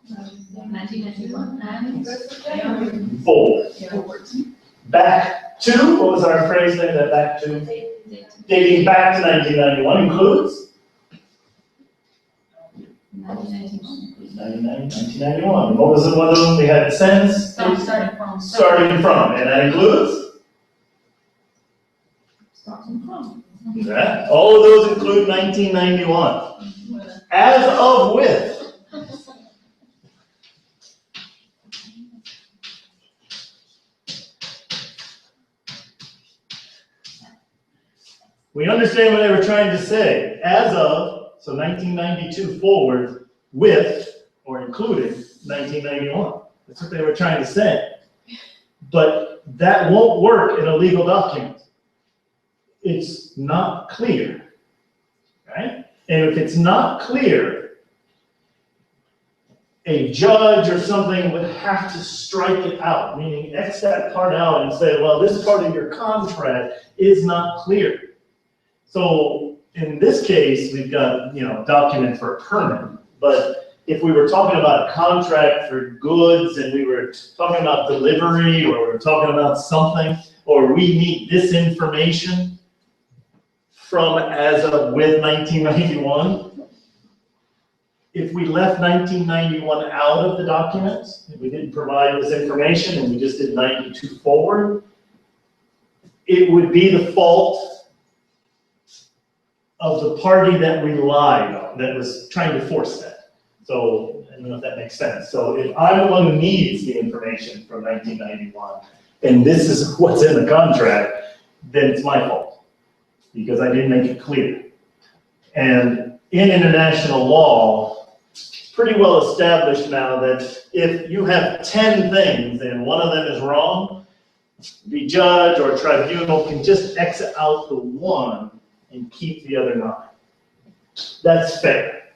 1991. 4. Back to, what was our phrase there, that back to? Dating back to 1991 includes? 1991. What was the one of them we had since? Starting from. Starting from, and that includes? Starting from. Yeah, all of those include 1991. As of with. We understand what they were trying to say. As of, so 1992 forward, with, or including 1991. That's what they were trying to say. But that won't work in a legal document. It's not clear, right? And if it's not clear, a judge or something would have to strike it out, meaning X that part out and say, well, this part of your contract is not clear. So in this case, we've got, document for a permit, but if we were talking about a contract for goods and we were talking about delivery or we were talking about something, or we need this information from as of with 1991, if we left 1991 out of the document, if we didn't provide this information and we just did 92 forward, it would be the fault of the party that relied on, that was trying to force that. So, I don't know if that makes sense. So if I'm the one who needs the information from 1991, and this is what's in the contract, then it's my fault, because I didn't make it clear. And in international law, it's pretty well established now that if you have 10 things and one of them is wrong, the judge or tribunal can just exit out the one and keep the other 9. That's fair,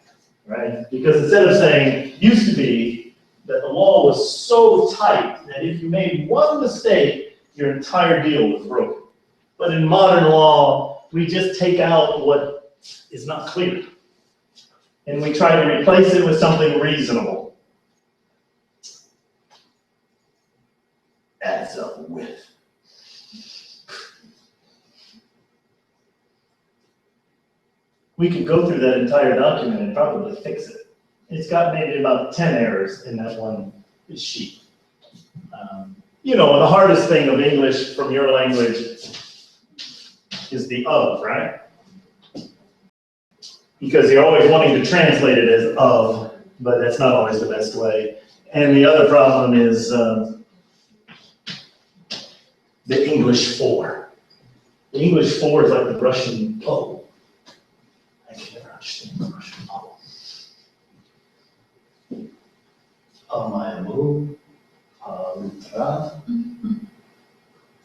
right? Because instead of saying, used to be that the law was so tight that if you made one mistake, your entire deal was broken. But in modern law, we just take out what is not clear. And we try to replace it with something reasonable. As of with. We could go through that entire document and probably fix it. It's got maybe about 10 errors in that one sheet. The hardest thing of English from your language is the of, right? Because you're always wanting to translate it as of, but that's not always the best way. And the other problem is the English for. The English for is like the Russian po. I can never understand the Russian po. По-моему, по-утра,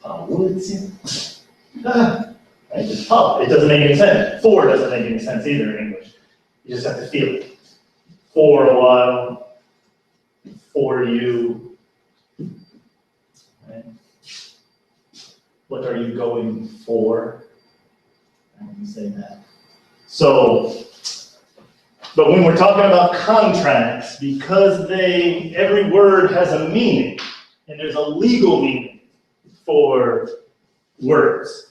по-улице. Right? It's po. It doesn't make any sense. For doesn't make any sense either in English. You just have to feel it. For a while, for you. Right? What are you going for? I can say that. So, but when we're talking about contracts, because every word has a meaning, and there's a legal meaning for words.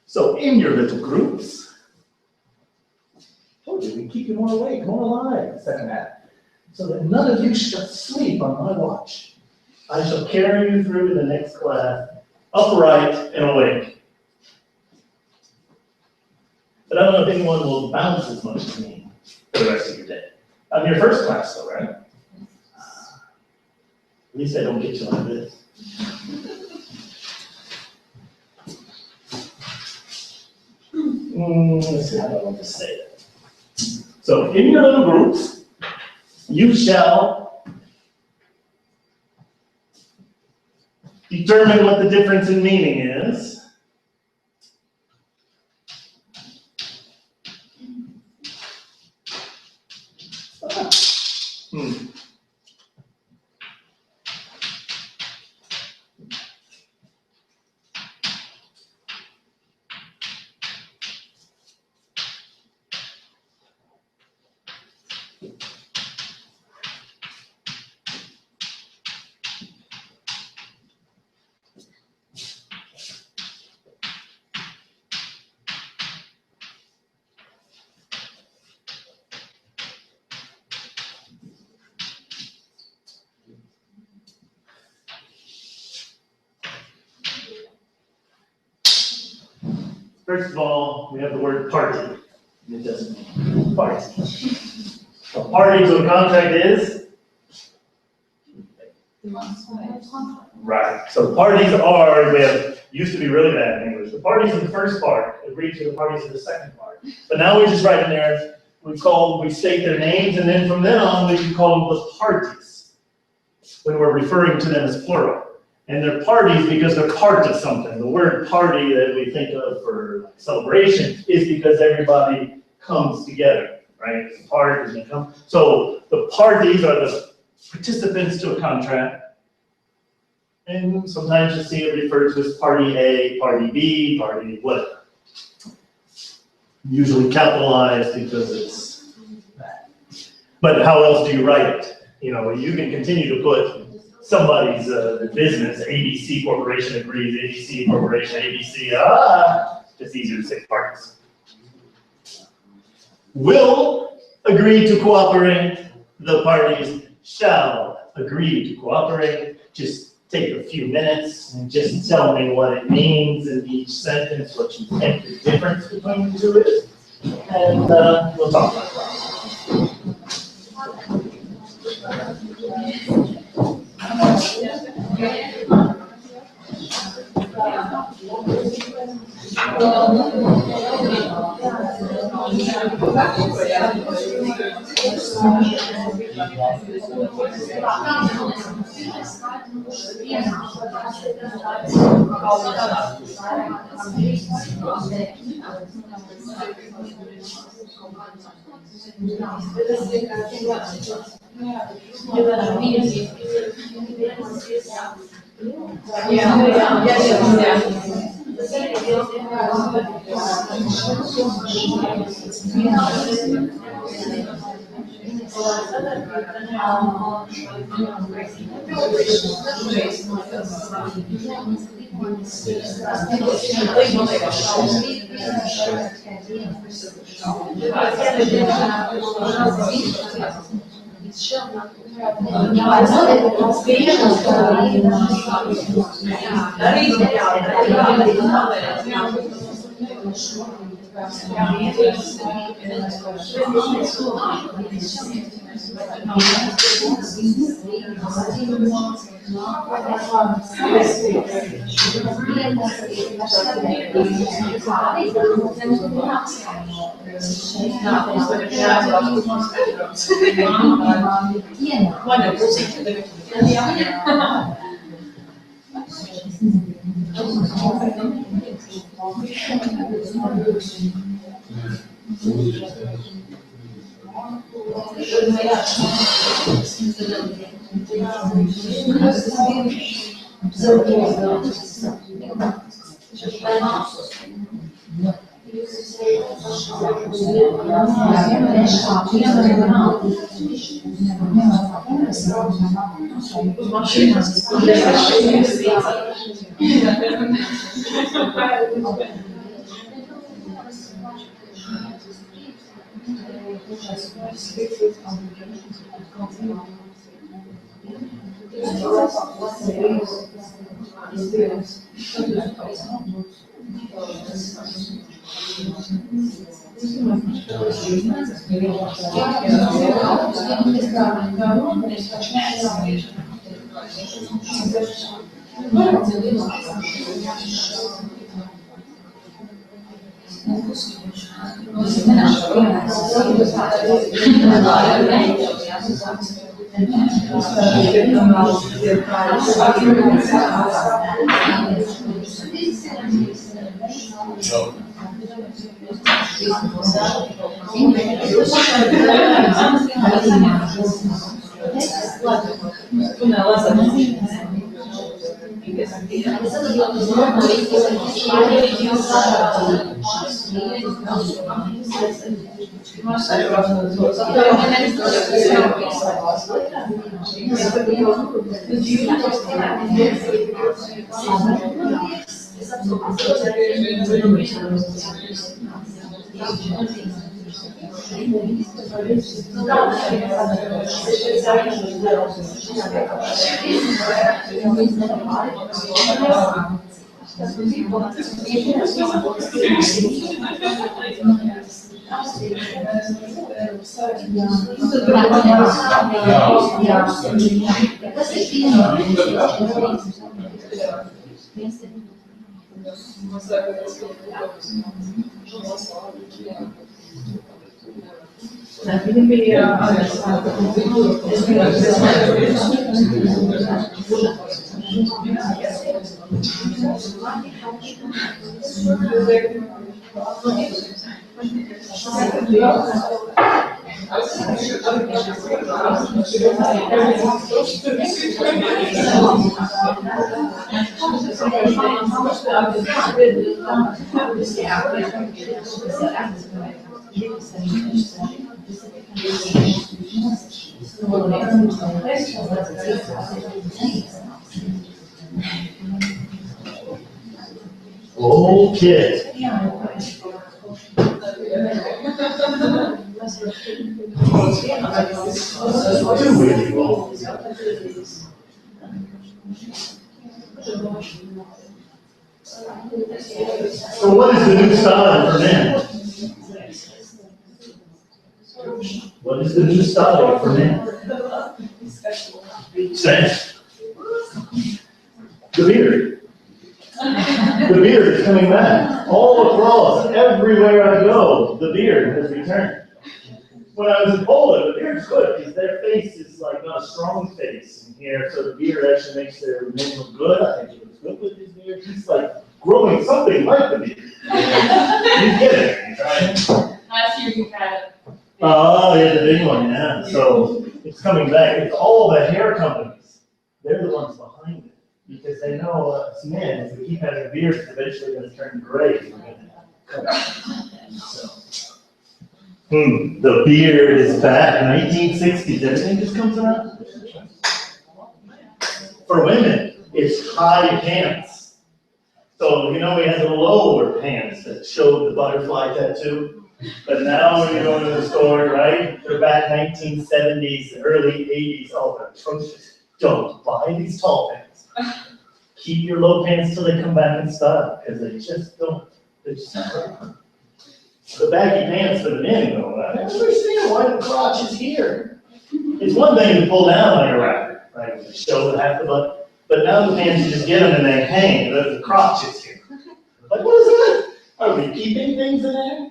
So in your little groups, told you we keep you more awake, more alive, the second half, so that none of you shall sleep on my watch. I shall carry you through the next class, upright and awake. But I don't know if anyone will bounce as much as me for the rest of your day. I'm your first class though, right? At least I don't get you like this. Let's see how I want to say it. So in your little groups, you shall determine what the difference in meaning is. First of all, we have the word party. It doesn't mean party. A party to a contract is? Right. So parties are, used to be really bad in English. The parties in the first part agree to the parties in the second part. But now we just write in there, we state their names, and then from then on, we can call them the parties when we're referring to them as plural. And they're parties because they're part of something. The word party that we think of for celebration is because everybody comes together, right? It's a part, and come. So the parties are the participants to a contract. And sometimes you see it referred to as party A, party B, party whatever. Usually capitalized because it's that. But how else do you write it? You know, you can continue to put somebody's business, ABC Corporation agrees, ABC Corporation, ABC, it's easier to say parties. Will agree to cooperate, the parties shall agree to cooperate. Just take a few minutes and just tell me what it means in each sentence, what you think the difference between the two is, and we'll talk about that. Okay. Do really well. So what is the new style for men? What is the new style for men? Same. The beard. The beard is coming back. All across, everywhere I go, the beard has returned. When I was in Poland, the beard's good because their face is like not a strong face in here, so the beard actually makes their men look good. I think he looks good with his beard. He's like growing something like the beard. You get it, right? Last year you had it. Oh, yeah, the big one, yeah. So it's coming back. It's all the hair companies. They're the ones behind it because they know us men, if we keep having beards, it's eventually going to turn gray. We're going to cut it. So. The beard is back. 1960s, everything just comes around. For women, it's high pants. So, we had the lower pants that showed the butterfly tattoo. But now when you go into the store, right, they're back 1970s, early 80s, all the atrocious. Don't buy these tall pants. Keep your low pants till they come back in style, because they just don't. They're just not right. The baggy pants for the men go, I don't understand why the crotch is here. It's one thing to pull down like a rapper, right? To show half the butt. But now the pants, you just get them and they hang, the crotch is here. Like, what is that? Are we keeping things in there?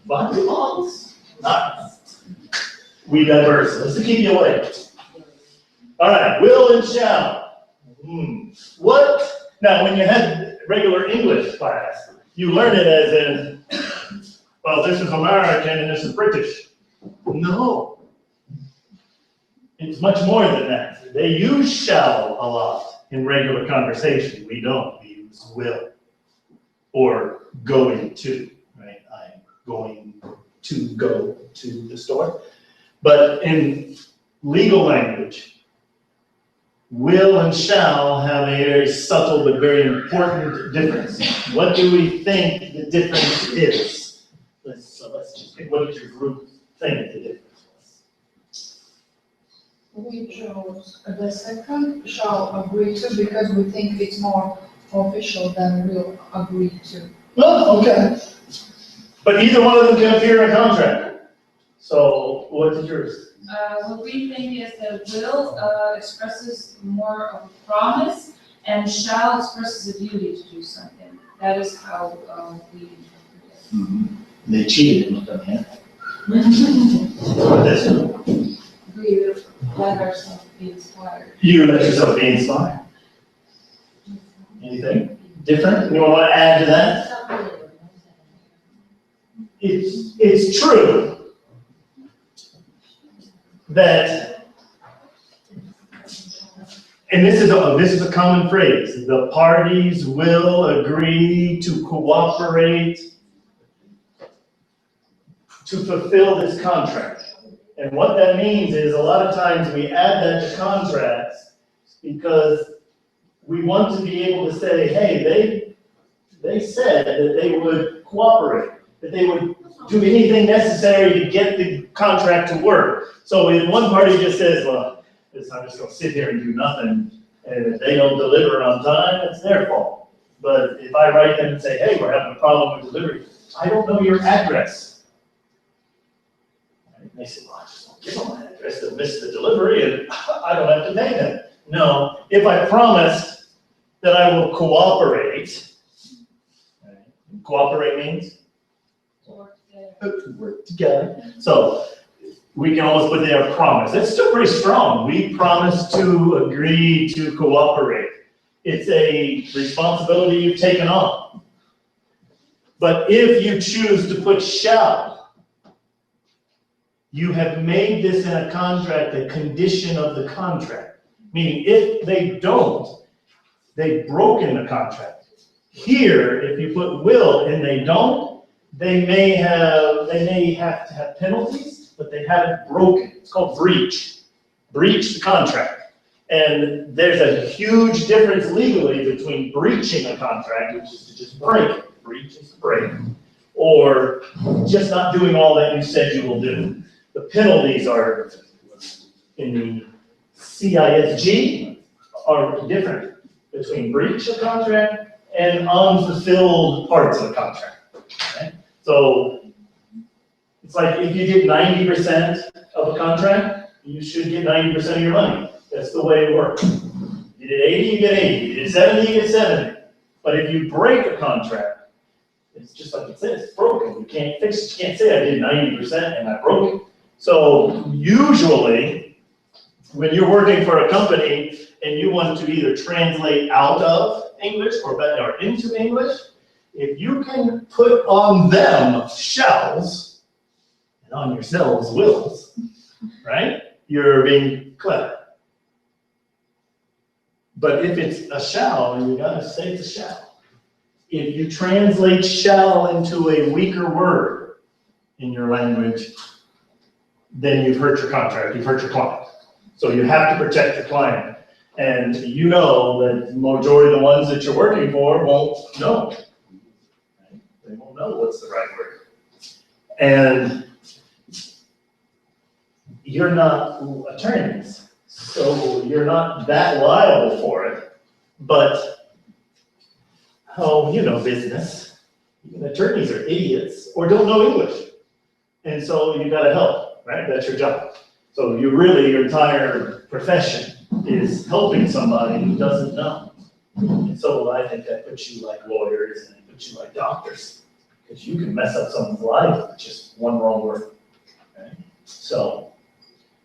Body parts? Nice. We diverse. Let's keep you awake. All right, will and shall. What? Now, when you had regular English class, you learn it as in, well, this is American and this is British. No. It's much more than that. They use shall a lot in regular conversation. We don't. We use will. Or going to, right? I'm going to go to the store. But in legal language, will and shall have a very subtle but very important difference. What do we think the difference is? Let's just pick, what did your group think the difference was? We chose the second shall agree to because we think it's more official than will agree to. Oh, okay. But either one of them can appear in a contract. So what is yours? What we think is that will expresses more of a promise and shall expresses a duty to do something. That is how we. They cheated and looked on the end. This one. We let ourselves be inspired. You let yourself be inspired. Anything different you want to add to that? It's true that, and this is a common phrase, the parties will agree to cooperate to fulfill this contract. And what that means is a lot of times we add that to contracts because we want to be able to say, hey, they said that they would cooperate, that they would do anything necessary to get the contract to work. So if one party just says, well, I'm just going to sit here and do nothing, and if they don't deliver on time, it's their fault. But if I write them and say, hey, we're having a problem with delivery, I don't know your address. And they say, well, I just don't give them my address, they'll miss the delivery and I don't have to pay them. No, if I promised that I will cooperate, right? Cooperate means? Work together. So we can always put there a promise. That's still pretty strong. We promise to agree to cooperate. It's a responsibility you've taken on. But if you choose to put shall, you have made this in a contract a condition of the contract. Meaning if they don't, they've broken the contract. Here, if you put will and they don't, they may have to have penalties, but they haven't broken. It's called breach. Breach the contract. And there's a huge difference legally between breaching a contract, which is to just break it. Breach is to break. Or just not doing all that you said you will do. The penalties are in the CISG are different between breach of contract and unfulfilled parts of the contract. Okay? So it's like if you get 90% of a contract, you should get 90% of your money. That's the way it works. You did 80, you get 80. You did 70, you get 70. But if you break a contract, it's just like it says, it's broken. You can't fix it. You can't say I did 90% and I broke it. So usually, when you're working for a company and you want to either translate out of English or into English, if you can put on them shalls and on yourselves wills, right? You're being clever. But if it's a shall, you gotta say it's a shall. If you translate shall into a weaker word in your language, then you've hurt your contract, you've hurt your client. So you have to protect the client. And you know that the majority of the ones that you're working for won't know. Right? They won't know what's the right word. And you're not attorneys, so you're not that liable for it. But, oh, you know business. Even attorneys are idiots or don't know English. And so you gotta help, right? That's your job. So you really, your entire profession is helping somebody who doesn't know. And so I think that puts you like lawyers and it puts you like doctors. Because you can mess up someone's life with just one wrong word. Okay? So,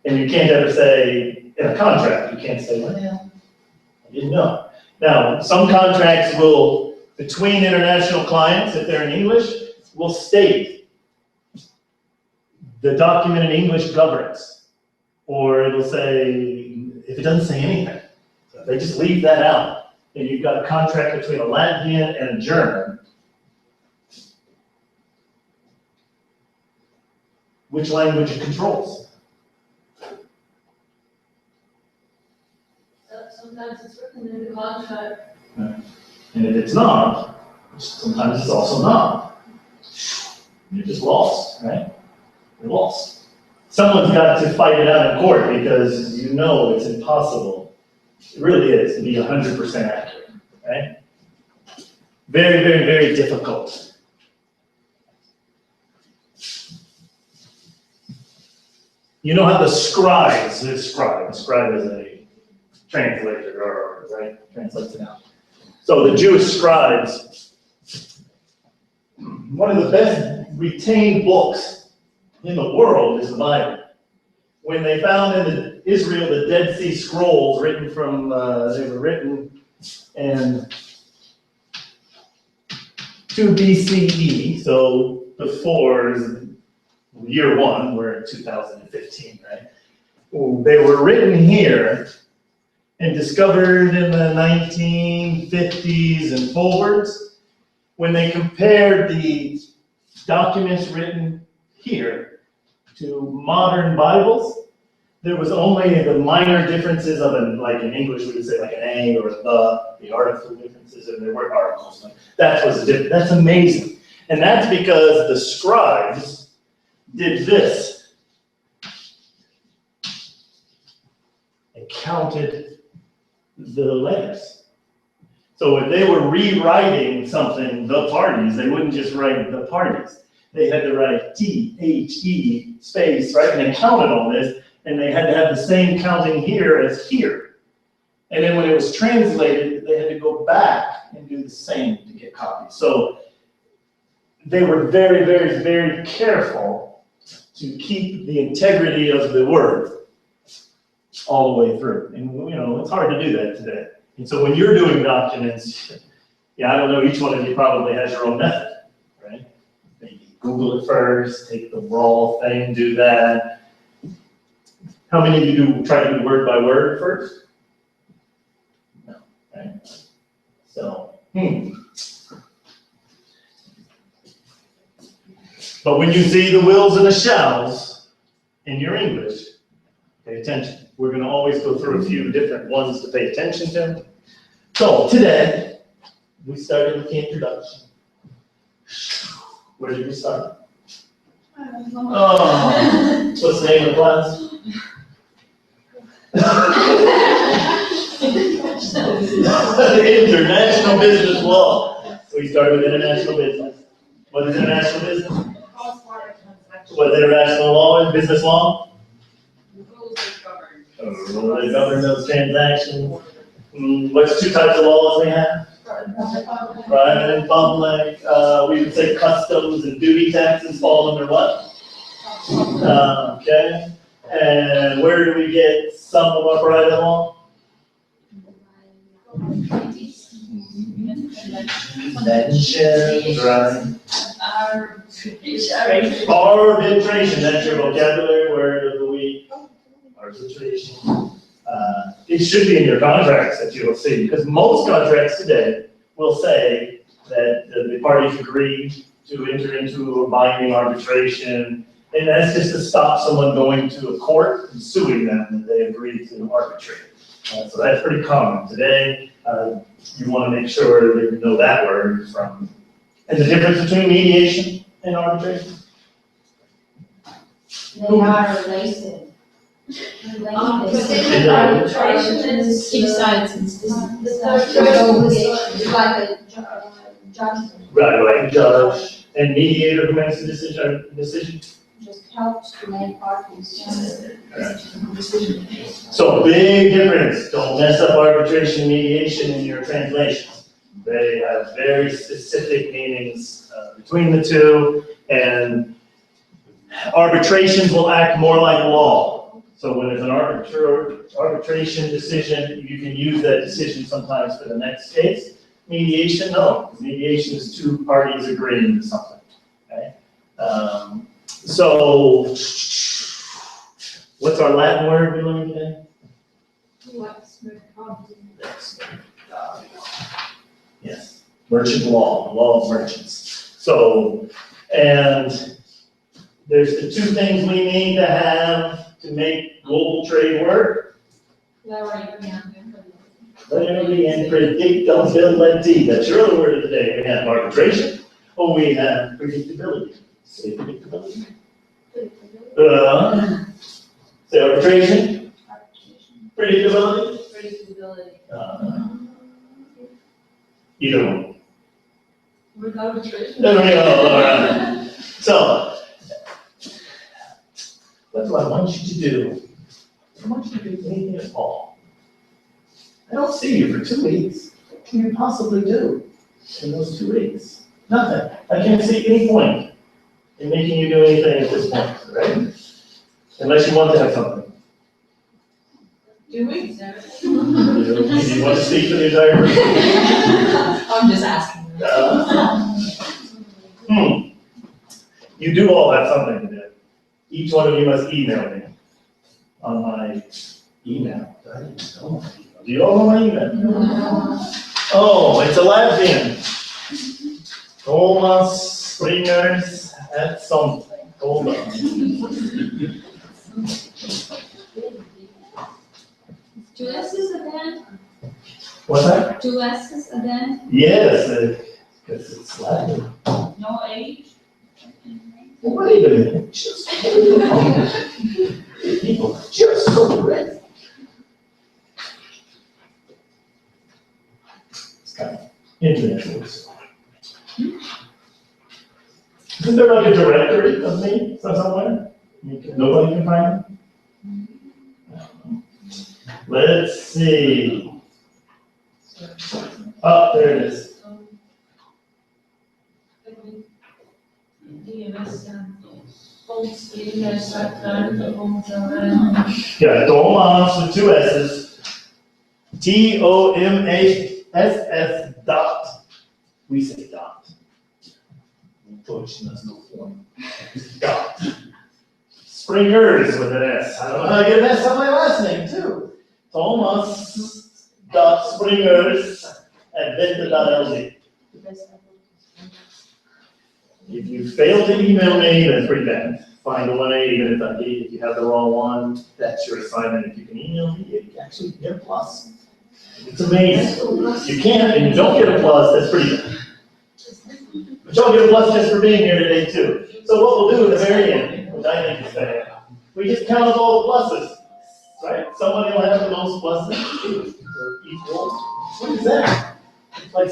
and you can't ever say, in a contract, you can't say, well, I didn't know. Now, some contracts will, between international clients, if they're in English, will state the document in English governs. Or it'll say, if it doesn't say anything, so if they just leave that out, and you've got a contract between a Latvian and a German, which language it controls? Sometimes it's written in the contract. And if it's not, sometimes it's also not. You're just lost, right? You're lost. Someone's got to fight it out in court because you know it's impossible. It really is to be 100% accurate, right? Very, very, very difficult. You know how the scribes, a scribe is a translator, or right, translates it out. So the Jewish scribes, one of the best retained books in the world is the Bible. When they found in Israel the Dead Sea Scrolls written from, they were written in 2 BCE, so before year one, we're in 2015, right? They were written here and discovered in the 1950s and forwards. When they compared the documents written here to modern Bibles, there was only the minor differences of like in English we would say like an A or the article differences, and there were articles. That was different. That's amazing. And that's because the scribes did this. They counted the letters. So if they were rewriting something, the parties, they wouldn't just write the parties. They had to write T-H-E space, right? And they counted on this, and they had to have the same counting here as here. And then when it was translated, they had to go back and do the same to get copies. So they were very, very, very careful to keep the integrity of the word all the way through. And, you know, it's hard to do that today. And so when you're doing documents, yeah, I don't know, each one of you probably has your own method, right? Maybe Google it first, take the raw thing, do that. How many of you do try to do word by word first? No, right? So, But when you see the wills and the shalls in your English, pay attention. We're going to always go through a few different ones to pay attention to. So today, we started with the introduction. Where did we start? Oh, what's the name of the class? International business law. We started with international business. What is international business? What is international law and business law? Rules that govern those transactions. What's two types of laws we have? Private and public. We would say customs and duty taxes fall under what? Okay. And where do we get some of our private law? Conventions, right? Arbitration, that's your vocabulary word of the week. Arbitration. It should be in your contracts that you'll see, because most contracts today will say that the parties agree to enter into a binding arbitration, and that's just to stop someone going to a court and suing them that they agreed to arbitrate. So that's pretty common today. You want to make sure that you know that word from. And the difference between mediation and arbitration? They are related. Arbitration is Each side is it's like a judgment, Right, judge and mediator who makes the decision. just helps to make parties. So big difference. Don't mess up arbitration and mediation in your translations. They have very specific meanings between the two, and arbitrations will act more like law. So when it's an arbitration decision, you can use that decision sometimes for the next case. Mediation, no. Mediation is two parties agreeing to something. Okay? So, what's our Latin word we learned today? Yes, merchant law, the law of merchants. So, and there's the two things we need to have to make global trade work. Clarity and predictability. That's your other word of the day. We have arbitration, or we have predictability. Say predictability. Say arbitration. Predictability. Either one. With arbitration? There we go. All right. So, what do I want you to do? I want you to do anything at all. I don't see you for 2 weeks. What can you possibly do in those 2 weeks? Nothing. I can't see any point in making you do anything at this point, right? Unless you want to have something. 2 weeks, You want to speak for the entire group? I'm just asking. You do all have something to do. Each one of you must email me on my email. Do you all know my email? No. Oh, it's a Latvian. Thomas Springers at something. Hold on. 2 S's at the end? What's that? 2 S's at the end? Yes, because it's Latin. No H? Wait a minute, just hold on. People are just so ready. It's kind of Internet voice. Isn't there like a directory of me somewhere? Nobody can find me? Let's see. Oh, there it is. Yeah, Tomas with 2 S's. TOMASS dot. We say dot. Deutsch has no form. Dot. Springers with an S. I don't know how to get an S on my last name too. Thomas dot Springers at venta.lg. If you fail to email me, that's pretty bad. Find a way, even if you have the wrong one, that's your assignment. If you can email me, you actually get a plus. It's amazing. You can't, and you don't get a plus, that's pretty bad. But you'll get a plus just for being here today too. So what we'll do at the very end, which I think is fair, we just count up all the pluses, right? Somebody will have the most pluses, or equal. What is that? Like,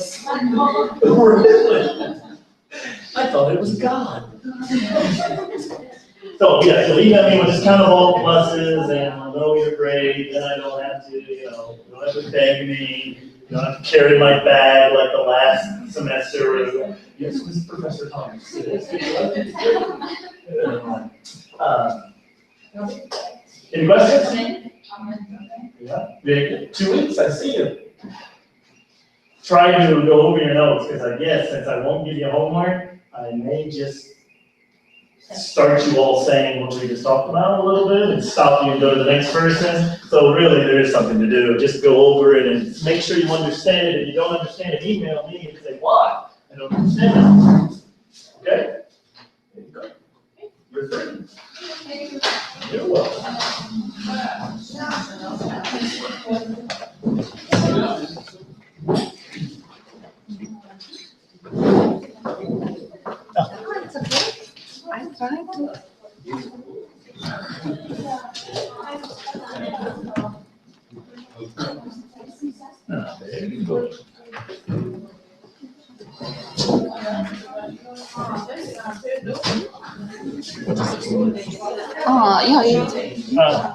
really? I thought it was God. So yeah, so email me, we'll just count up all the pluses, and I'll know you're great, then I don't have to, you don't have to beg me, you don't have to carry my bag like the last semester. Yes, this is Professor Thomas. Any questions? Yeah, 2 weeks, I see you. Try to go over your notes, because I guess since I won't give you homework, I may just start you all saying what we just talked about a little bit and stop you and go to the next person. So really, there is something to do. Just go over it and make sure you understand it. If you don't understand it, email me and say, why? I don't understand it. Okay? There you go. You're free. You're welcome. It's okay. I'm trying to. There you go. Ja,